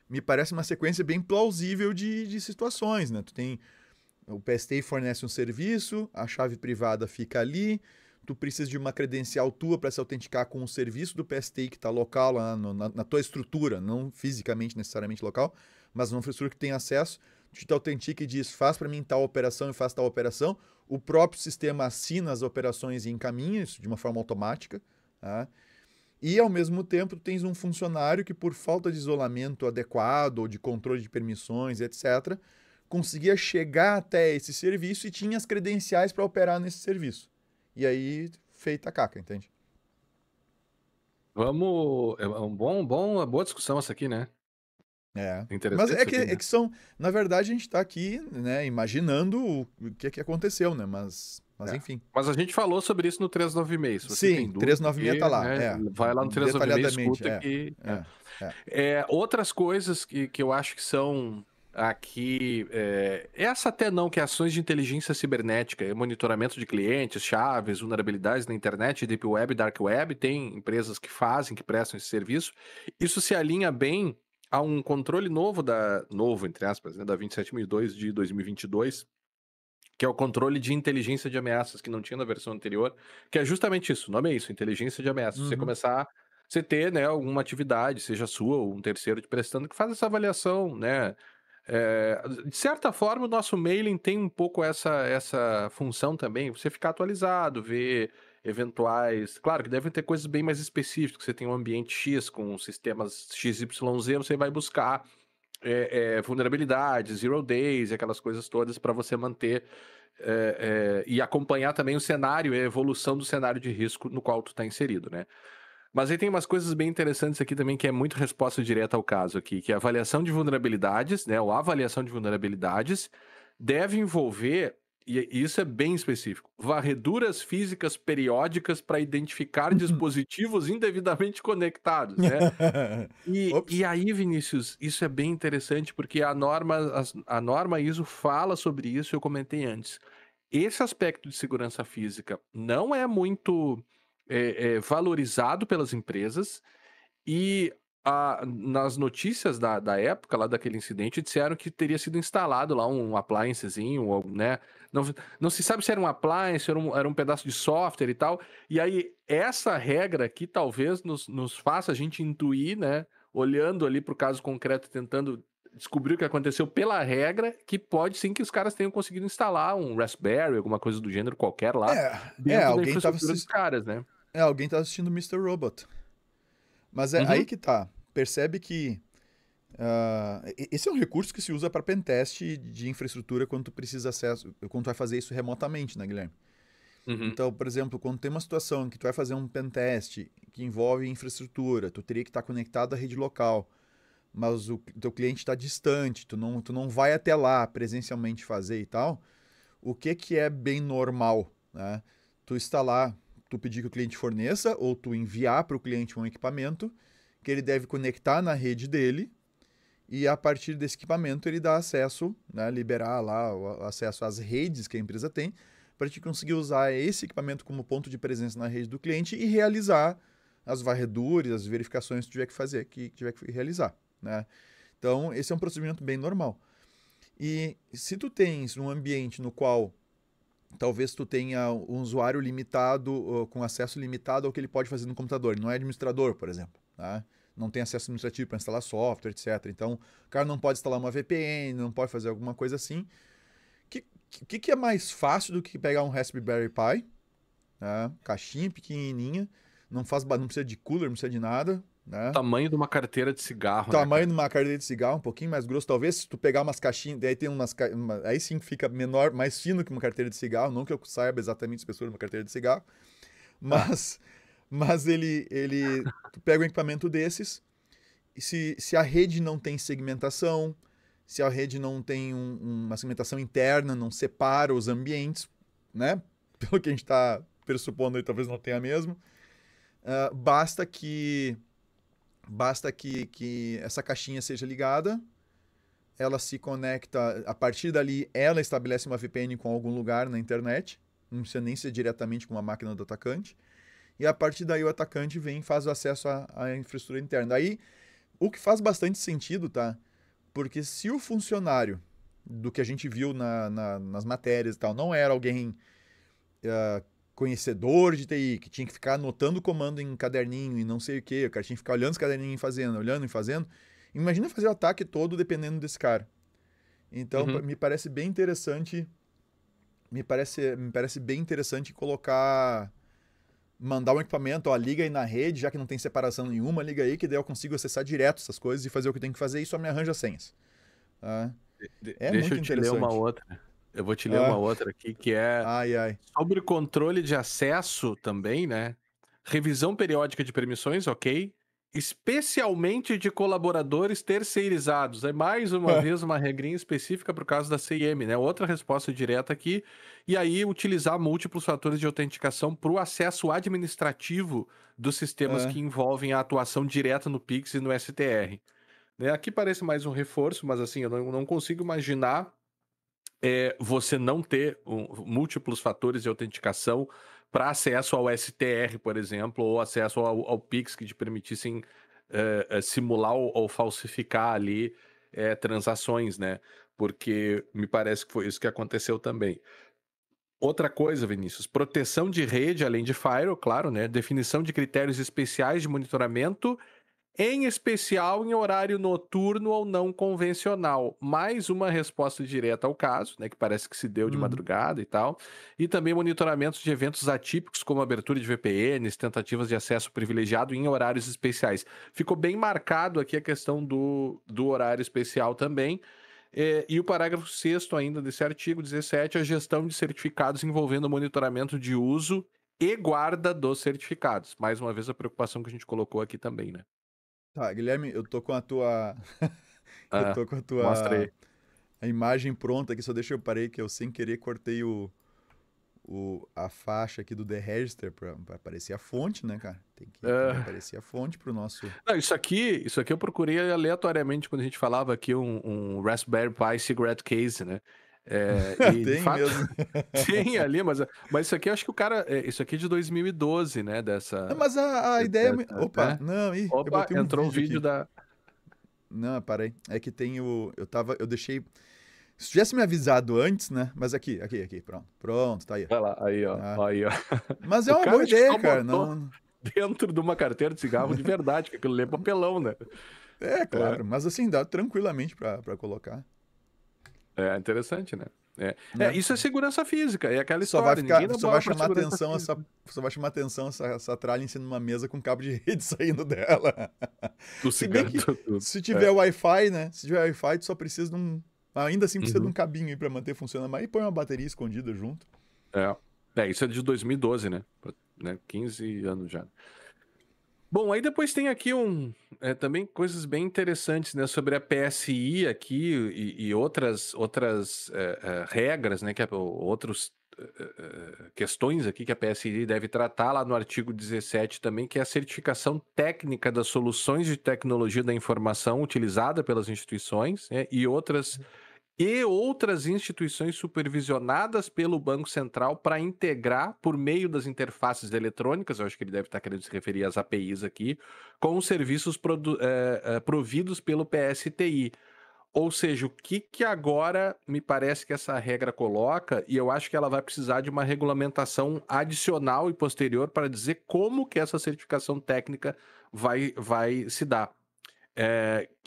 Me parece uma sequência bem plausível de situações, né? O PSTI fornece um serviço, a chave privada fica ali, tu precisa de uma credencial tua para se autenticar com o serviço do PSTI que está local lá na tua estrutura, não fisicamente necessariamente local, mas numa infraestrutura que tem acesso, tu te autentica e diz, faz para mim tal operação e faz tal operação, o próprio sistema assina as operações e encaminha isso de uma forma automática, tá? E, ao mesmo tempo, tu tens um funcionário que, por falta de isolamento adequado ou de controle de permissões, etc., conseguia chegar até esse serviço e tinha as credenciais para operar nesse serviço. E aí, feita a caca, entende? Vamos... É uma boa discussão essa aqui, né? Mas é que são... Na verdade, a gente está aqui, né, imaginando o que aconteceu, né? Mas enfim. Mas a gente falou sobre isso no 396. Sim, 396 tá lá. Vai lá no 396 e escuta que... Outras coisas que eu acho que são aqui, essa até não, que é ações de inteligência cibernética, monitoramento de clientes, chaves, vulnerabilidades na internet, Deep Web, Dark Web, tem empresas que fazem, que prestam esse serviço. Isso se alinha bem a um controle novo, entre aspas, né, da 27002 de 2022, que é o controle de inteligência de ameaças, que não tinha na versão anterior, que é justamente isso, o nome é isso, inteligência de ameaças. Uhum. Você ter, né, alguma atividade, seja sua ou um terceiro te prestando, que faz essa avaliação, né? De certa forma, o nosso mailing tem um pouco essa função também, você ficar atualizado, ver eventuais. Claro que devem ter coisas bem mais específicas. Você tem um ambiente X com sistemas XYZ, você vai buscar vulnerabilidades, zero days, aquelas coisas todas para você manter e acompanhar também o cenário e a evolução do cenário de risco no qual tu está inserido, né? Mas aí tem umas coisas bem interessantes aqui também, que é muito resposta direta ao caso aqui, que é a avaliação de vulnerabilidades, né? Ou a avaliação de vulnerabilidades deve envolver, e isso é bem específico, varreduras físicas periódicas para identificar dispositivos indevidamente conectados, né? E Ops. aí, Vinícius, isso é bem interessante porque a norma ISO fala sobre isso, eu comentei antes. Esse aspecto de segurança física não é muito valorizado pelas empresas e nas notícias da época, lá daquele incidente, disseram que teria sido instalado lá um appliancezinho, né? Não, não se sabe se era um appliance, era um pedaço de software e tal. E aí, essa regra aqui talvez nos faça a gente intuir, né? Olhando ali para o caso concreto, tentando descobrir o que aconteceu pela regra, que pode sim que os caras tenham conseguido instalar um Raspberry, alguma coisa do gênero qualquer lá, dentro da infraestrutura dos caras, né? Alguém tava assistindo Mr. Robot. Mas é aí Uhum, que tá. Percebe que esse é um recurso que se usa para pentest de infraestrutura quando tu precisa acesso, quando tu vai fazer isso remotamente, né, Guilherme? uhum. Então, por exemplo, quando tem uma situação em que tu vai fazer um pentest que envolve infraestrutura, tu teria que estar conectado à rede local, mas o teu cliente está distante, tu não vai até lá presencialmente fazer e tal, o que é bem normal, né? Tu instalar, tu pedir que o cliente forneça ou tu enviar para o cliente um equipamento que ele deve conectar na rede dele e a partir desse equipamento ele dá acesso, né, liberar lá o acesso às redes que a empresa tem para te conseguir usar esse equipamento como ponto de presença na rede do cliente e realizar as varreduras, as verificações que tiver que fazer, que tiver que realizar, né? Então, esse é um procedimento bem normal. E se tu tens um ambiente no qual talvez tu tenha um usuário limitado, com acesso limitado ao que ele pode fazer no computador, ele não é administrador, por exemplo, tá? Não tem acesso administrativo para instalar software, etc. Então, o cara não pode instalar uma VPN, não pode fazer alguma coisa assim. O que é mais fácil do que pegar um Raspberry Pi, né? Caixinha pequenininha, não precisa de cooler, não precisa de nada, né? Tamanho de uma carteira de cigarro, né, Tamanho cara? de uma carteira de cigarro, um pouquinho mais grosso. Talvez se tu pegar umas caixinhas, daí tem aí sim fica menor, mais fino que uma carteira de cigarro. Não que eu saiba exatamente a espessura de uma carteira de cigarro, Tá. mas, mas tu pega um equipamento desses, e se a rede não tem segmentação, se a rede não tem uma segmentação interna, não separa os ambientes, né? Pelo que a gente está pressupondo aí, talvez não tenha mesmo. Basta que essa caixinha seja ligada, ela se conecta, a partir dali ela estabelece uma VPN com algum lugar na internet, não precisa nem ser diretamente com uma máquina do atacante, e a partir daí o atacante vem e faz o acesso à infraestrutura interna. Daí, o que faz bastante sentido, tá? Porque se o funcionário do que a gente viu nas matérias e tal, não era alguém conhecedor de TI, que tinha que ficar anotando o comando em caderninho e não sei o que, o cara tinha que ficar olhando os caderninhos e fazendo, olhando e fazendo. Imagina fazer o ataque todo dependendo desse cara. Então, Uhum. me parece bem interessante. Me parece bem interessante mandar um equipamento, ó, liga aí na rede, já que não tem separação nenhuma, liga aí, que daí eu consigo acessar direto essas coisas e fazer o que tem que fazer e só me arranja senhas. Tá? É Deixa muito eu te ler uma interessante. outra. Eu vou te ler uma Ah, outra aqui que é ai, ai. sobre controle de acesso também, né? Revisão periódica de permissões, ok. Especialmente de colaboradores terceirizados. É mais uma vez uma regrinha específica para o caso da CIM, né? Outra resposta direta aqui. E aí, utilizar múltiplos fatores de autenticação para o acesso administrativo dos sistemas Ah, que envolvem a atuação direta no Pix e no STR. né? Aqui parece mais um reforço, mas assim, eu não consigo imaginar você não ter múltiplos fatores de autenticação para acesso ao STR, por exemplo, ou acesso ao Pix que te permitissem simular ou falsificar ali transações, né? Porque me parece que foi isso que aconteceu também. Outra coisa, Vinícius, proteção de rede, além de firewall, claro, né? Definição de critérios especiais de monitoramento, em especial em horário noturno ou não convencional. Mais uma resposta direta ao caso, né, que parece que se deu de Uhum. madrugada e tal. E também monitoramentos de eventos atípicos, como abertura de VPNs, tentativas de acesso privilegiado em horários especiais. Ficou bem marcado aqui a questão do horário especial também. E o parágrafo 6º ainda desse artigo 17, a gestão de certificados envolvendo monitoramento de uso e guarda dos certificados. Mais uma vez a preocupação que a gente colocou aqui também, né? Tá, Guilherme, eu tô com a tua. Eu Ah, tô com a mostra tua aí. a imagem pronta aqui, só deixa eu parei que eu sem querer cortei a faixa aqui do The Register pra aparecer a fonte, né, cara? Tem que Ah, aparecer a fonte pro nosso. não, isso aqui eu procurei aleatoriamente quando a gente falava aqui um Raspberry Pi Cigarette Case, né? E de Tem fato mesmo. tem ali, mas isso aqui eu acho que o cara, isso aqui é de 2012, né? Não, mas a ideia. Opa, Né? não, eu Opa, botei um entrou o vídeo vídeo aqui. da. Não, parei. É que tem o. Eu deixei. Se tivesse me avisado antes, né? Mas aqui, pronto. Pronto, tá aí. Vai lá, aí ó, Ah, aí ó. mas é O uma boa cara acho que ideia, só cara. botou Não. dentro de uma carteira de cigarro de verdade, que aquilo ali é papelão, né? É, É. claro. Mas assim, dá tranquilamente pra colocar. É interessante, né? Né? Isso é segurança física, é aquela Só vai história, ninguém ficar, dá só vai bola para chamar segurança atenção física. só vai chamar atenção essa tralha em cima de uma mesa com cabo de rede saindo dela. Do Se bem cigarro, que tudo. se tiver Wi-Fi, né? Se tiver Wi-Fi, tu só precisa de um, ainda assim precisa de um Uhum. cabinho aí pra manter funcionando, mas aí põe uma bateria escondida junto. Isso é de 2012, né? 15 anos já. Bom, aí depois tem aqui também coisas bem interessantes, né, sobre a PSI aqui e outras regras, né, outros questões aqui que a PSI deve tratar lá no artigo 17 também, que é a certificação técnica das soluções de tecnologia da informação utilizada pelas instituições, né, e outras instituições supervisionadas pelo Banco Central para integrar, por meio das interfaces eletrônicas, eu acho que ele deve estar querendo se referir às APIs aqui, com os serviços providos pelo PSTI. Ou seja, o que agora me parece que essa regra coloca, e eu acho que ela vai precisar de uma regulamentação adicional e posterior para dizer como que essa certificação técnica vai se dar.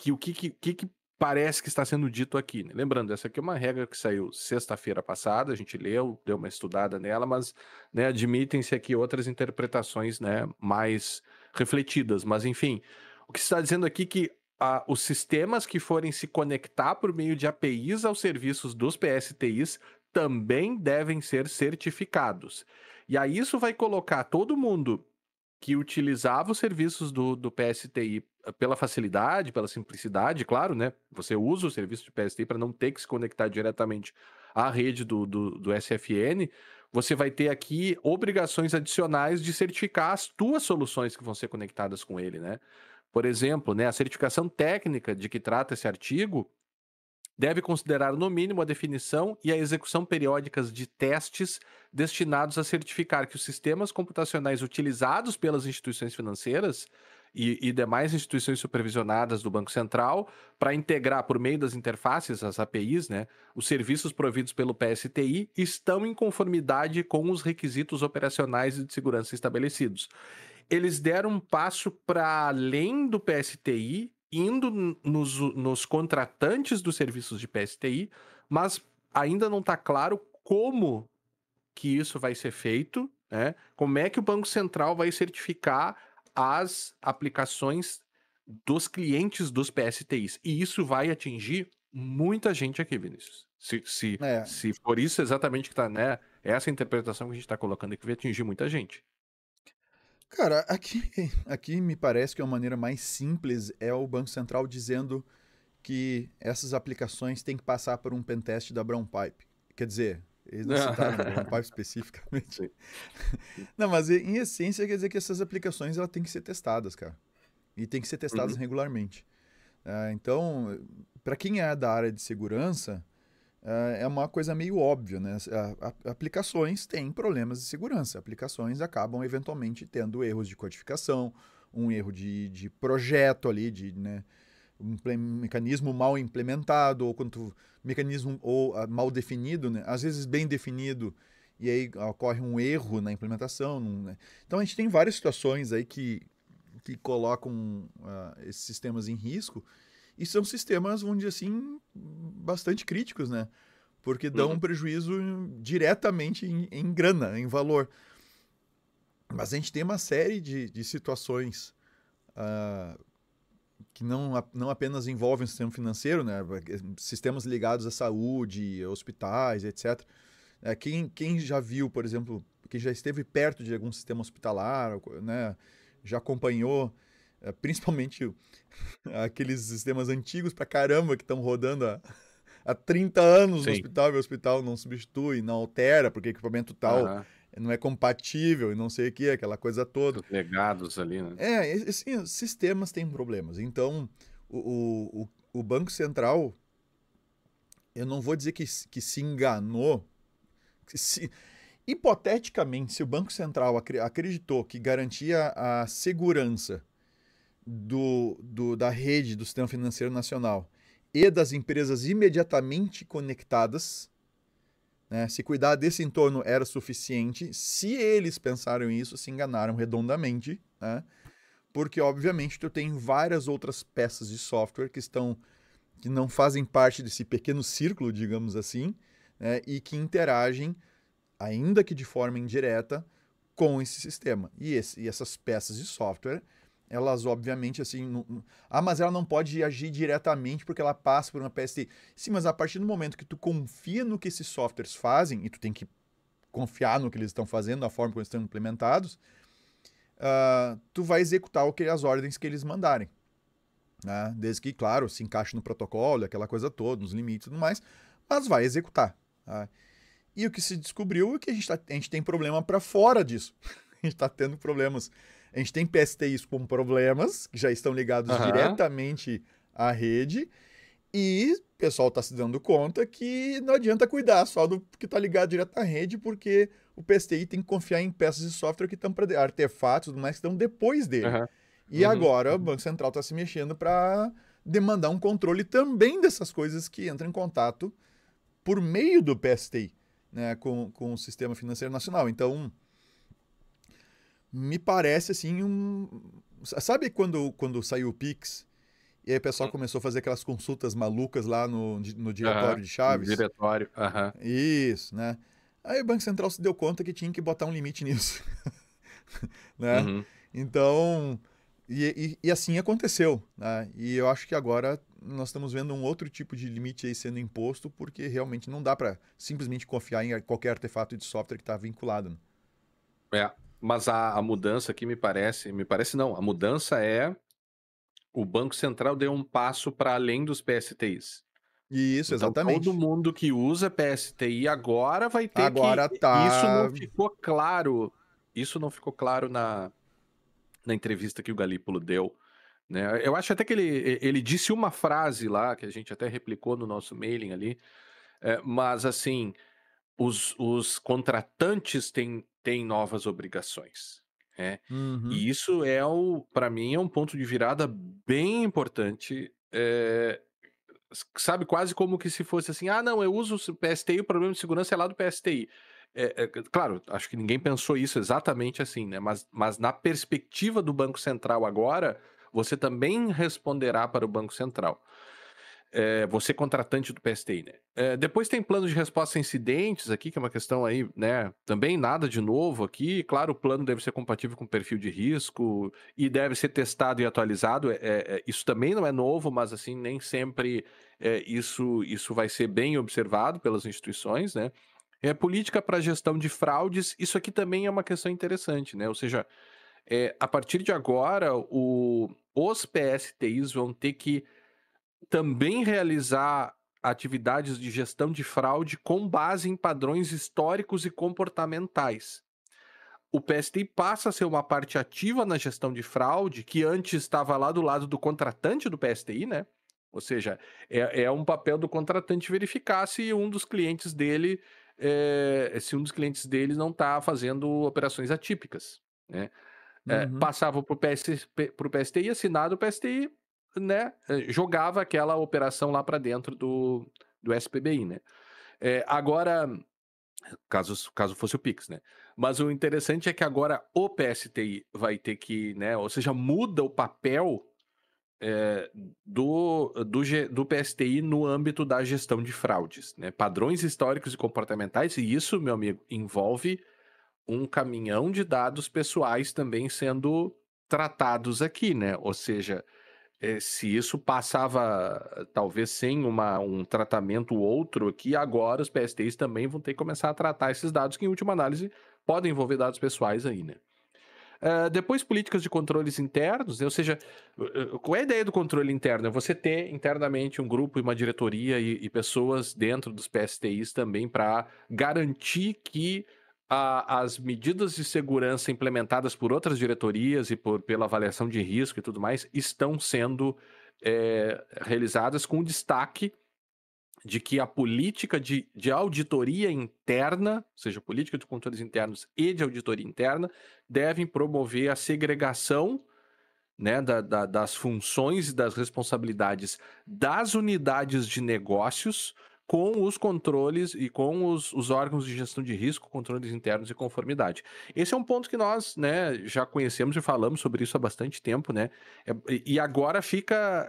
O que parece que está sendo dito aqui, né? Lembrando, essa aqui é uma regra que saiu sexta-feira passada, a gente leu, deu uma estudada nela, mas, né, admitem-se aqui outras interpretações, né, mais refletidas. Mas, enfim, o que se está dizendo aqui é que os sistemas que forem se conectar por meio de APIs aos serviços dos PSTIs também devem ser certificados. E aí isso vai colocar todo mundo que utilizava os serviços do PSTI pela facilidade, pela simplicidade, claro, né? Você usa o serviço de PSTI para não ter que se conectar diretamente à rede do SFN. Você vai ter aqui obrigações adicionais de certificar as tuas soluções que vão ser conectadas com ele, né? Por exemplo, né, a certificação técnica de que trata esse artigo deve considerar, no mínimo, a definição e a execução periódicas de testes destinados a certificar que os sistemas computacionais utilizados pelas instituições financeiras e demais instituições supervisionadas do Banco Central para integrar, por meio das interfaces, as APIs, né, os serviços providos pelo PSTI estão em conformidade com os requisitos operacionais e de segurança estabelecidos. Eles deram um passo para além do PSTI, indo nos contratantes dos serviços de PSTI, mas ainda não está claro como que isso vai ser feito, né? Como é que o Banco Central vai certificar as aplicações dos clientes dos PSTIs. E isso vai atingir muita gente aqui, Vinícius. É, Se for isso exatamente que está, né? Essa interpretação que a gente está colocando aqui vai atingir muita gente. cara, aqui me parece que a maneira mais simples é o Banco Central dizendo que essas aplicações têm que passar por um pentest da Brown Pipe. Quer dizer, eles não citaram a Brown Pipe especificamente. Sim. Não, mas em essência quer dizer que essas aplicações elas têm que ser testadas, cara. E tem que ser testadas Uhum. regularmente. Então, para quem é da área de segurança, é uma coisa meio óbvia, né? Aplicações têm problemas de segurança. Aplicações acabam eventualmente tendo erros de codificação, um erro de projeto ali, né, mecanismo mal implementado, ou quanto mecanismo mal definido, né? Às vezes bem definido, e aí ocorre um erro na implementação. Né? Então a gente tem várias situações aí que colocam esses sistemas em risco, e são sistemas, vamos dizer assim, bastante críticos, né? Porque dão um Uhum. prejuízo diretamente em grana, em valor. Mas a gente tem uma série de situações que não apenas envolvem o sistema financeiro, né? Sistemas ligados à saúde, hospitais, etc. Quem já viu, por exemplo, quem já esteve perto de algum sistema hospitalar, né? Já acompanhou, principalmente aqueles sistemas antigos pra caramba que estão rodando há 30 anos no Sim. hospital, e o hospital não substitui, não altera, porque equipamento tal Aham. não é compatível e não sei o que, aquela coisa toda. Os legados ali, né? Assim, sistemas têm problemas. Então, o Banco Central, eu não vou dizer que se enganou. Hipoteticamente, se o Banco Central acreditou que garantia a segurança da rede do sistema financeiro nacional e das empresas imediatamente conectadas, né, se cuidar desse entorno era suficiente, se eles pensaram isso, se enganaram redondamente, né? Porque obviamente tu tem várias outras peças de software que não fazem parte desse pequeno círculo, digamos assim, né, e que interagem, ainda que de forma indireta, com esse sistema. E essas peças de software, elas obviamente assim, mas ela não pode agir diretamente porque ela passa por uma PSTI. Sim, mas a partir do momento que tu confia no que esses softwares fazem, e tu tem que confiar no que eles estão fazendo, na forma como eles estão implementados, tu vai executar as ordens que eles mandarem. Né? Desde que, claro, se encaixe no protocolo, aquela coisa toda, nos limites e tudo mais, mas vai executar. Tá? E o que se descobriu é que a gente tem problema para fora disso. A gente está tendo problemas. A gente tem PSTIs com problemas, que já estão ligados Aham. diretamente à rede, e o pessoal está se dando conta que não adianta cuidar só do que está ligado direto à rede, porque o PSTI tem que confiar em peças de software que estão para artefatos e tudo mais que estão depois dele. Aham. E Uhum. agora o Uhum. Banco Central está se mexendo para demandar um controle também dessas coisas que entram em contato por meio do PSTI, né, com o Sistema Financeiro Nacional. Então, me parece assim Sabe quando saiu o Pix e aí o pessoal Uhum. começou a fazer aquelas consultas malucas lá no Aham. diretório de No chaves? diretório. Aham. Isso, né? Aí o Banco Central se deu conta que tinha que botar um limite nisso, né? Uhum. Então, e assim aconteceu, né? E eu acho que agora nós estamos vendo um outro tipo de limite aí sendo imposto, porque realmente não dá para simplesmente confiar em qualquer artefato de software que está vinculado. Né? É. Mas a mudança aqui me parece não, a mudança é o Banco Central deu um passo para além dos PSTIs. Isso, Então todo exatamente. mundo que usa PSTI agora vai ter que Agora isso não tá. ficou claro, isso não ficou claro na entrevista que o Galípolo deu, né. Eu acho até que ele disse uma frase lá, que a gente até replicou no nosso mailing ali, mas assim, os contratantes têm novas obrigações, né. Uhum. E isso é para mim é um ponto de virada bem importante, sabe, quase como que se fosse assim: "Ah, não, eu uso o PSTI, o problema de segurança é lá do PSTI". Claro, acho que ninguém pensou isso exatamente assim, né, mas na perspectiva do Banco Central agora, você também responderá para o Banco Central. Você contratante do PSTI, né. Depois tem plano de resposta a incidentes aqui, que é uma questão aí, né, também nada de novo aqui. Claro, o plano deve ser compatível com o perfil de risco e deve ser testado e atualizado. Isso também não é novo, mas assim, nem sempre, isso vai ser bem observado pelas instituições, né. Política para gestão de fraudes, isso aqui também é uma questão interessante, né, ou seja, a partir de agora, os PSTIs vão ter que também realizar atividades de gestão de fraude com base em padrões históricos e comportamentais. o PSTI passa a ser uma parte ativa na gestão de fraude, que antes estava lá do lado do contratante do PSTI, né? Ou seja, é um papel do contratante verificar se um dos clientes dele, se um dos clientes dele não está fazendo operações atípicas, né? Uhum. Passava para o PSTI, assinado o PSTI, né? Jogava aquela operação lá para dentro do SPBI, né? Agora, caso fosse o Pix, né? Mas o interessante é que agora o PSTI vai ter que, né? Ou seja, muda o papel é, do PSTI no âmbito da gestão de fraudes, né? Padrões históricos e comportamentais, e isso, meu amigo, envolve um caminhão de dados pessoais também sendo tratados aqui, né? Ou seja, se isso passava talvez sem um tratamento outro aqui, agora os PSTs também vão ter que começar a tratar esses dados que, em última análise, podem envolver dados pessoais aí, né? Depois, políticas de controles internos, né? Ou seja, qual é a ideia do controle interno? É você ter internamente um grupo e uma diretoria e pessoas dentro dos PSTIs também para garantir que as medidas de segurança implementadas por outras diretorias e pela avaliação de risco e tudo mais estão sendo realizadas com destaque de que a política de auditoria interna, ou seja, política de controles internos e de auditoria interna, devem promover a segregação, né, das funções e das responsabilidades das unidades de negócios com os controles e com os órgãos de gestão de risco, controles internos e conformidade. Esse é um ponto que nós, né, já conhecemos e falamos sobre isso há bastante tempo, né? E agora fica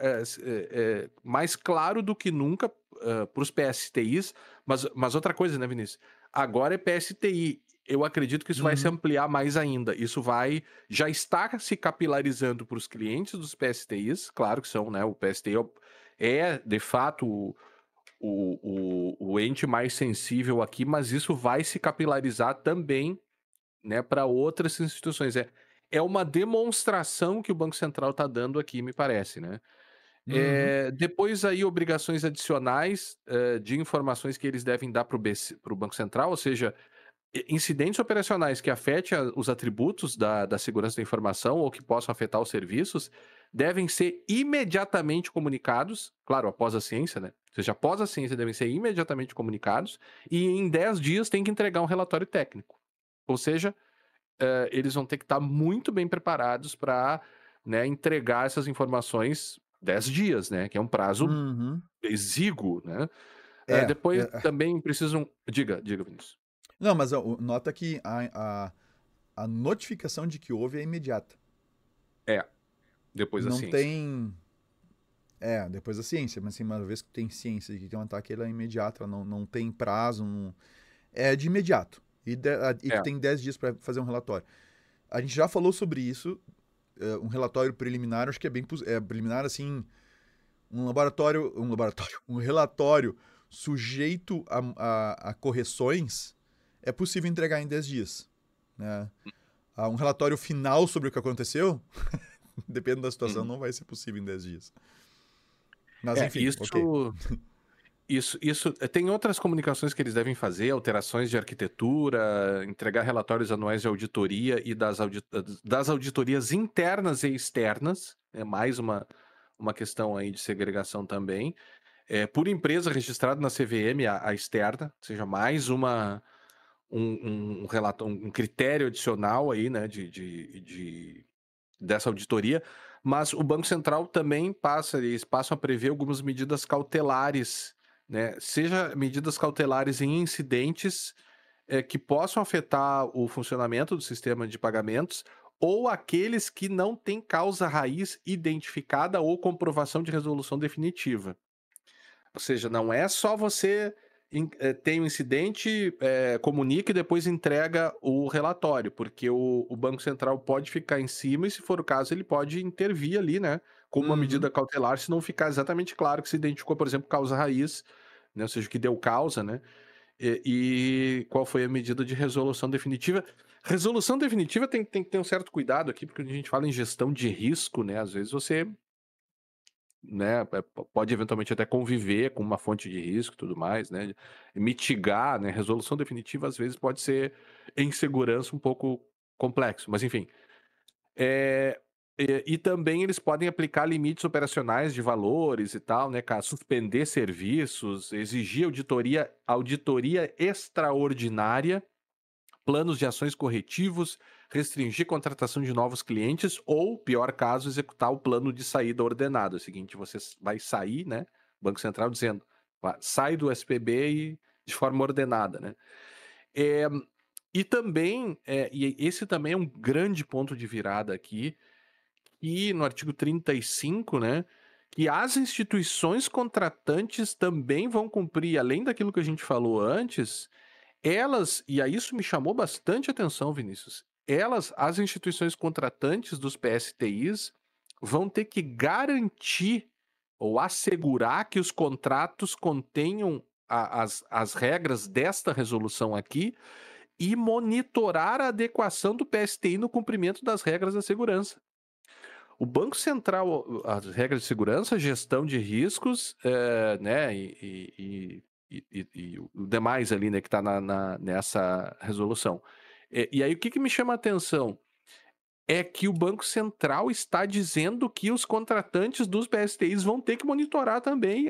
mais claro do que nunca para os PSTIs, mas outra coisa, né, Vinícius? Agora é PSTI. Eu acredito que isso vai se Uhum. ampliar mais ainda. Isso já está se capilarizando para os clientes dos PSTIs, claro que são, né? O PSTI de fato o ente mais sensível aqui, mas isso vai se capilarizar também, né, para outras instituições. É uma demonstração que o Banco Central está dando aqui, me parece, né? Uhum. Depois aí obrigações adicionais de informações que eles devem dar para o Banco Central, ou seja, incidentes operacionais que afetem os atributos da segurança da informação ou que possam afetar os serviços devem ser imediatamente comunicados, claro, após a ciência, né? Ou seja, após a ciência devem ser imediatamente comunicados e em 10 dias tem que entregar um relatório técnico. Ou seja, eles vão ter que estar muito bem preparados para, né, entregar essas informações 10 dias, né? Que é um prazo Uhum. exíguo, né? É, Depois é. também precisam. Diga, Vinícius. Não, mas ó, nota que a notificação de que houve é imediata. É, depois da Não ciência. tem. É, depois da ciência, mas assim, uma vez que tem ciência de que tem um ataque, ele é imediato, ela não tem prazo, é de imediato. E que É. tem 10 dias para fazer um relatório. A gente já falou sobre isso, um relatório preliminar, acho que é bem preliminar, assim, um relatório sujeito a correções é possível entregar em 10 dias. Né? Um relatório final sobre o que aconteceu, dependendo da situação, Uhum. não vai ser possível em 10 dias. Mas enfim, ok. Isso. Tem outras comunicações que eles devem fazer, alterações de arquitetura, entregar relatórios anuais de auditoria e das auditorias internas e externas. É mais uma questão aí de segregação também. Por empresa registrada na CVM, a externa, ou seja, mais um critério adicional aí, né, dessa auditoria, mas o Banco Central também eles passam a prever algumas medidas cautelares, né? Seja medidas cautelares em incidentes que possam afetar o funcionamento do sistema de pagamentos ou aqueles que não têm causa raiz identificada ou comprovação de resolução definitiva. Ou seja, não é só você tem um incidente, comunica e depois entrega o relatório, porque o Banco Central pode ficar em cima e, se for o caso, ele pode intervir ali, né, com uma Uhum. medida cautelar, se não ficar exatamente claro que se identificou, por exemplo, causa raiz, né, ou seja, o que deu causa, né, e qual foi a medida de resolução definitiva. Resolução definitiva tem que ter um certo cuidado aqui, porque quando a gente fala em gestão de risco, né, às vezes você, né, pode eventualmente até conviver com uma fonte de risco e tudo mais, né, mitigar, né, resolução definitiva às vezes pode ser em segurança um pouco complexo, mas enfim. E também eles podem aplicar limites operacionais de valores e tal, né, cara? Suspender serviços, exigir auditoria extraordinária, planos de ações corretivos, restringir contratação de novos clientes ou, pior caso, executar o plano de saída ordenado. É o seguinte, você vai sair, né? Banco Central dizendo, sai do SPB e de forma ordenada, né? E também, e esse também é um grande ponto de virada aqui, e no artigo 35, né, que as instituições contratantes também vão cumprir, além daquilo que a gente falou antes, elas, e aí isso me chamou bastante atenção, Vinícius, as instituições contratantes dos PSTIs, vão ter que garantir ou assegurar que os contratos contenham as regras desta resolução aqui e monitorar a adequação do PSTI no cumprimento das regras da segurança. O Banco Central, as regras de segurança, gestão de riscos, né, e o demais ali, né, que está nessa resolução. E aí o que me chama a atenção é que o Banco Central está dizendo que os contratantes dos PSTIs vão ter que monitorar também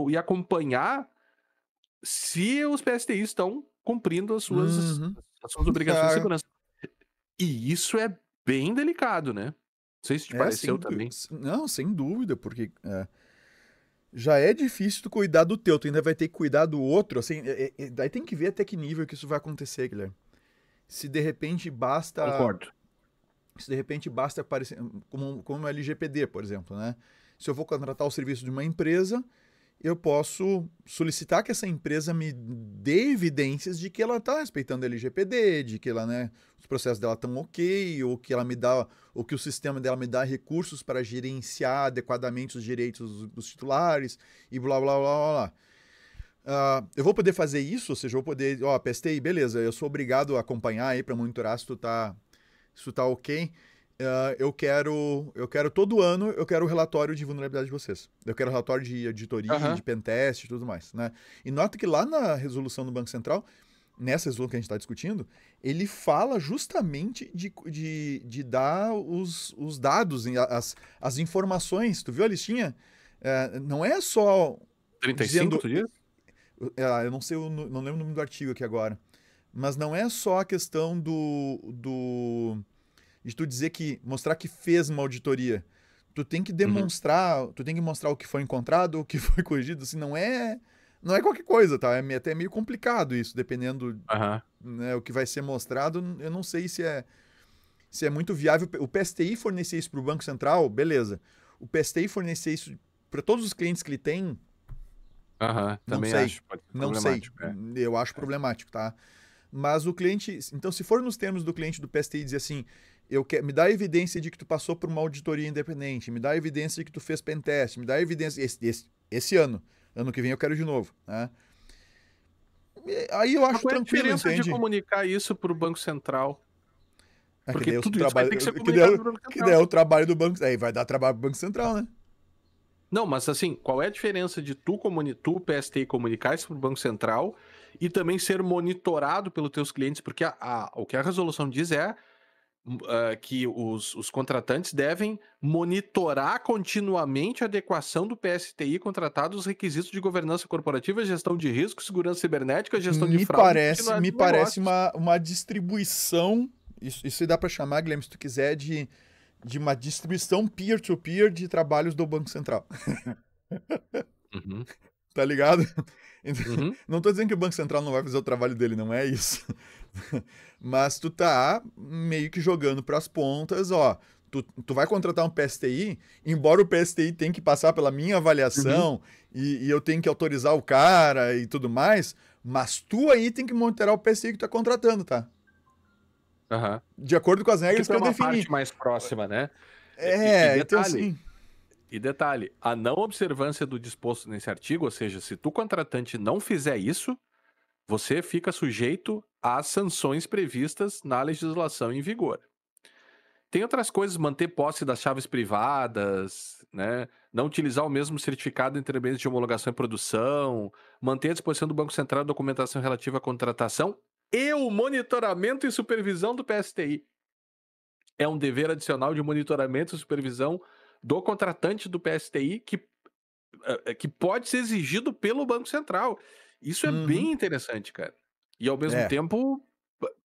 e acompanhar se os PSTIs estão cumprindo as suas obrigações de segurança. E isso é bem delicado, né? Não sei se te pareceu também. Não, sem dúvida, porque já é difícil tu cuidar do teu, tu ainda vai ter que cuidar do outro, assim, daí tem que ver até que nível que isso vai acontecer, Guilherme. Se de repente basta... Concordo. Se de repente basta aparecer, como o LGPD, por exemplo, né? Se eu vou contratar o serviço de uma empresa, eu posso solicitar que essa empresa me dê evidências de que ela está respeitando a LGPD, de que ela, né, os processos dela estão ok, ou que ela me dá, ou que o sistema dela me dá recursos para gerenciar adequadamente os direitos dos titulares e blá blá blá blá blá. Eu vou poder fazer isso, ou seja, eu vou poder, PSTI, beleza, eu sou obrigado a acompanhar aí para monitorar se tu tá ok. Eu quero todo ano, eu quero o relatório de vulnerabilidade de vocês. Eu quero relatório de auditoria, de pentest e tudo mais, né? E nota que lá na resolução do Banco Central, nessa resolução que a gente está discutindo, ele fala justamente de dar os dados, as informações. Tu viu a listinha? Não é só 35 dizendo, dias? Eu não sei, não lembro o nome do artigo aqui agora. Mas não é só a questão de tu dizer mostrar que fez uma auditoria. Tu tem que demonstrar, tu tem que mostrar o que foi encontrado, o que foi corrigido, assim, não é qualquer coisa, tá? É até meio complicado isso, dependendo, né, o que vai ser mostrado, eu não sei se é muito viável. O PSTI fornecer isso para o Banco Central, beleza. O PSTI fornecer isso para todos os clientes que ele tem, também acho, pode ser problemático. Eu acho problemático, tá? Mas o cliente, então se for nos termos do cliente do PSTI dizer assim, me dá evidência de que tu passou por uma auditoria independente, me dá evidência de que tu fez pentest, me dá evidência esse ano que vem eu quero de novo, né? Aí eu acho tranquilo, qual é a diferença entende? de comunicar isso para o Banco Central? Porque tudo isso vai ter que ser comunicado pro Banco Central. Que daí é o trabalho do Banco, aí vai dar trabalho pro Banco Central, né? Não, mas assim, qual é a diferença de tu PSTI, comunicar isso para o Banco Central e também ser monitorado pelos teus clientes? Porque o que a resolução diz é que os contratantes devem monitorar continuamente a adequação do PSTI contratado aos requisitos de governança corporativa, gestão de risco, segurança cibernética, gestão de fraude. Me parece uma distribuição, isso dá para chamar, Guilherme, se tu quiser, de uma distribuição peer-to-peer de trabalhos do Banco Central. Tá ligado? Não tô dizendo que o Banco Central não vai fazer o trabalho dele, não é isso. Mas tu tá meio que jogando pras pontas, tu vai contratar um PSTI, embora o PSTI tenha que passar pela minha avaliação e eu tenho que autorizar o cara e tudo mais, mas tu aí tem que monitorar o PSTI que tu tá contratando, tá? De acordo com as regras que eu defini. É uma parte mais próxima, né? Então assim... E detalhe, a não observância do disposto nesse artigo, ou seja, se tu contratante não fizer isso, você fica sujeito às sanções previstas na legislação em vigor. Tem outras coisas, manter posse das chaves privadas, né? Não utilizar o mesmo certificado entre bens de homologação e produção, manter à disposição do Banco Central a documentação relativa à contratação e o monitoramento e supervisão do PSTI. É um dever adicional de monitoramento e supervisão do contratante do PSTI que pode ser exigido pelo Banco Central. Isso é Uhum. bem interessante, cara. E ao mesmo É. tempo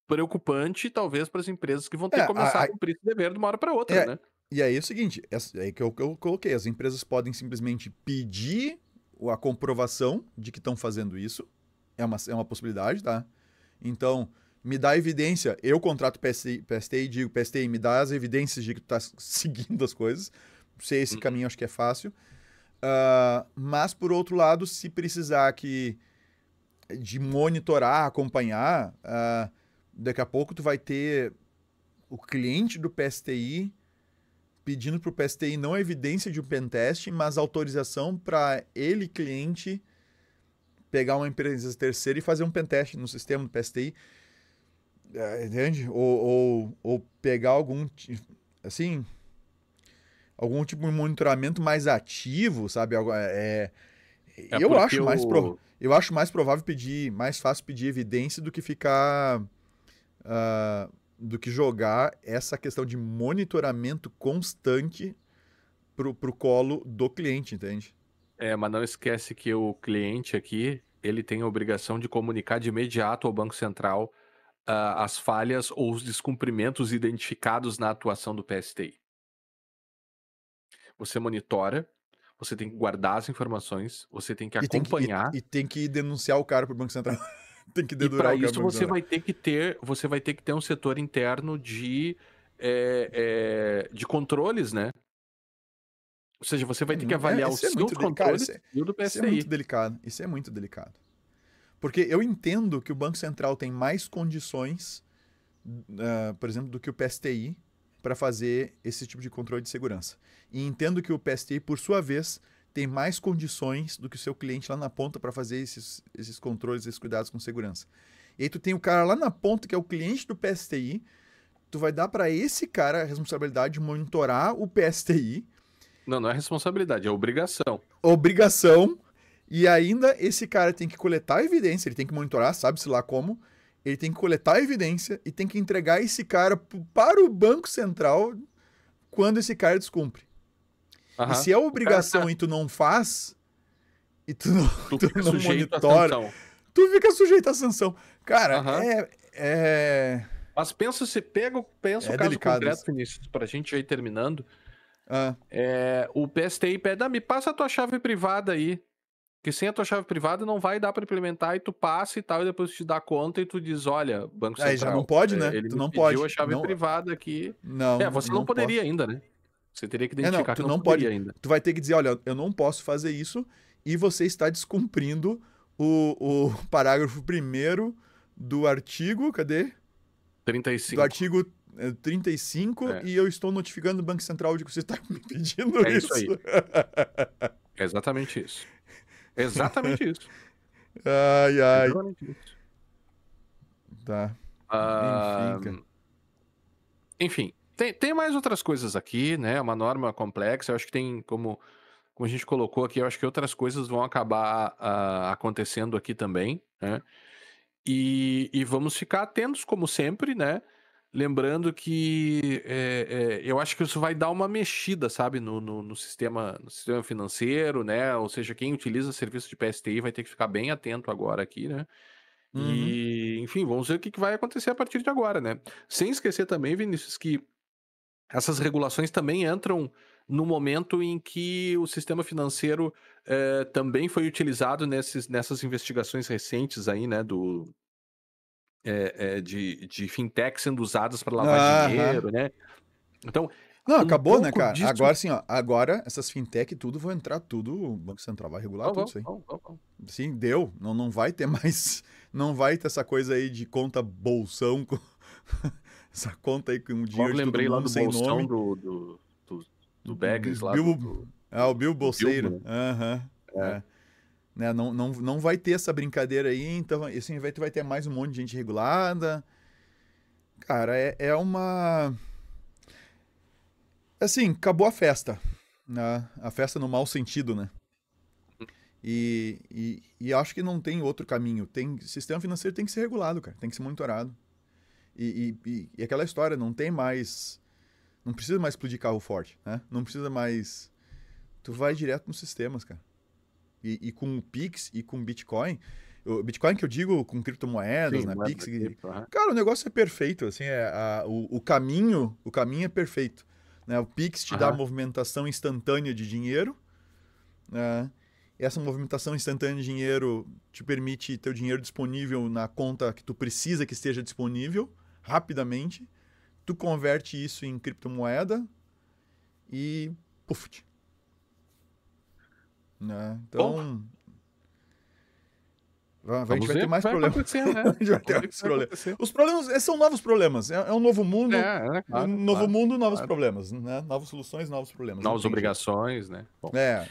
preocupante, talvez, para as empresas que vão ter É, que começar a cumprir esse dever de uma hora para outra, é, né? e aí é o seguinte, é que eu coloquei, as empresas podem simplesmente pedir a comprovação de que estão fazendo isso, é uma possibilidade, tá? Então, me dá evidência, eu contrato PSTI e digo, PSTI, me dá as evidências de que tu tá seguindo as coisas, sei esse Uhum. caminho, acho que é fácil. Mas, por outro lado, se precisar de monitorar, acompanhar, daqui a pouco tu vai ter o cliente do PSTI pedindo para o PSTI não a evidência de um pentest, mas autorização para ele, cliente, pegar uma empresa terceira e fazer um pentest no sistema do PSTI, entende? Ou pegar assim, algum tipo de monitoramento mais ativo, sabe? É porque o. Eu acho mais provável pedir, mais fácil pedir evidência do que ficar, do que jogar essa questão de monitoramento constante pro colo do cliente, entende? Mas não esquece que o cliente aqui, ele tem a obrigação de comunicar de imediato ao Banco Central as falhas ou os descumprimentos identificados na atuação do PSTI. Você monitora, você tem que guardar as informações, você tem que acompanhar. E tem que denunciar o cara pro Banco Central. Tem que E dedurar para o cara isso pro Banco Central. você vai ter que ter um setor interno de controles, né? Ou seja, você vai ter que avaliar os Isso é seus muito cara, controles e o do isso é muito PSTI. delicado. Isso é muito delicado. Porque eu entendo que o Banco Central tem mais condições, por exemplo, do que o PSTI para fazer esse tipo de controle de segurança. E entendo que o PSTI, por sua vez, tem mais condições do que o seu cliente lá na ponta para fazer esses controles, esses cuidados com segurança. E aí tu tem o cara lá na ponta, que é o cliente do PSTI, tu vai dar para esse cara a responsabilidade de monitorar o PSTI, Não, não é responsabilidade, é obrigação. obrigação, e ainda esse cara tem que coletar evidência, ele tem que monitorar, sabe-se lá como, ele tem que coletar evidência e tem que entregar esse cara para o Banco Central quando esse cara descumpre. E Aham. se é O cara obrigação tá. e tu não faz, e tu não, Tu tu fica não sujeito à monitora, sanção. tu fica sujeito à sanção. Cara, Aham. é, Mas pensa o é caso delicado concreto, isso. Vinícius, pra gente já ir terminando. Ah, O PSTI pede, me passa a tua chave privada aí. Que sem a tua chave privada não vai dar pra implementar e tu passa e tal, e depois tu te dá conta e tu diz, olha, Banco aí já não Central, pode, né? ele Tu me não pediu a pode. chave Não, privada aqui. Você não não poderia posso. ainda, né? Você teria que Não, identificar que tu não não poderia pode. ainda. Tu vai ter que dizer, olha, eu não posso fazer isso e você está descumprindo o parágrafo primeiro do artigo, cadê? Do 35. artigo 35 É, e eu estou notificando o Banco Central de que você está me pedindo é isso isso. aí. É exatamente isso. É exatamente isso. Ai, É ai. exatamente isso. Tá. Enfim, Ah, cara. enfim, tem mais outras coisas aqui, né? Uma norma complexa. Eu acho que tem, como a gente colocou aqui, eu acho que outras coisas vão acabar acontecendo aqui também, né? E vamos ficar atentos, como sempre, né? Lembrando que eu acho que isso vai dar uma mexida, sabe, no sistema financeiro, né? Ou seja, quem utiliza serviço de PSTI vai ter que ficar bem atento agora aqui, né? Uhum. E, enfim, vamos ver o que vai acontecer a partir de agora, né? Sem esquecer também, Vinícius, que essas regulações também entram no momento em que o sistema financeiro também foi utilizado nessas investigações recentes aí, né, de fintech sendo usadas para lavar Aham. dinheiro, né? Então, Não, um acabou, né, pouco cara? disso. Agora sim, ó. Agora essas fintech tudo vão entrar tudo, o Banco Central vai regular tudo isso aí. Vamos. Sim, deu. Não, não vai ter mais. Não vai ter essa coisa aí de conta bolsão, essa conta aí com o Logo dinheiro de todo lembrei lá mundo do sem bolsão nome. do Baggins lá, Bilbo. O Bilbo do Bilbo, Bolseiro. né? Aham. É. É. Né, não vai ter essa brincadeira aí, então assim, vai ter mais um monte de gente regulada. Cara, é uma. Assim, acabou a festa. Né? A festa no mau sentido, né? E acho que não tem outro caminho. Sistema financeiro tem que ser regulado, cara. Tem que ser monitorado. E aquela história, não tem mais... Não precisa mais explodir carro forte, né? Não precisa mais... Tu vai direto nos sistemas, cara. E com o Pix e com o Bitcoin... O Bitcoin que eu digo com criptomoedas, Sim, né? moeda Pix... cripto, aham. Cara, o negócio é perfeito, assim, o caminho é perfeito. Né? O Pix te dá Aham. movimentação instantânea de dinheiro, né? Essa movimentação instantânea de dinheiro te permite ter o dinheiro disponível na conta que tu precisa que esteja disponível, rapidamente. Tu converte isso em criptomoeda e puf. Né? Bom, Então, a gente vamos vai ter ver o que mais vai problemas. acontecer, né? A gente vai ter Vamos ver o que mais vai problemas. acontecer. Os problemas são novos problemas. É um novo mundo. Claro, Novo claro, mundo, novos claro. problemas. Né? Novas soluções, novos problemas. Não Novas tem jeito. obrigações, né? Bom, É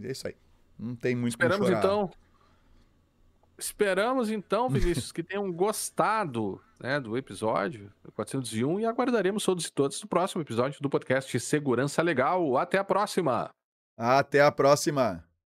isso aí. Não tem muito como esperamos chorar. então, esperamos então, Vinícius, que tenham gostado, né, do episódio 401 e aguardaremos todos e todas no próximo episódio do podcast Segurança Legal. Até a próxima! Até a próxima!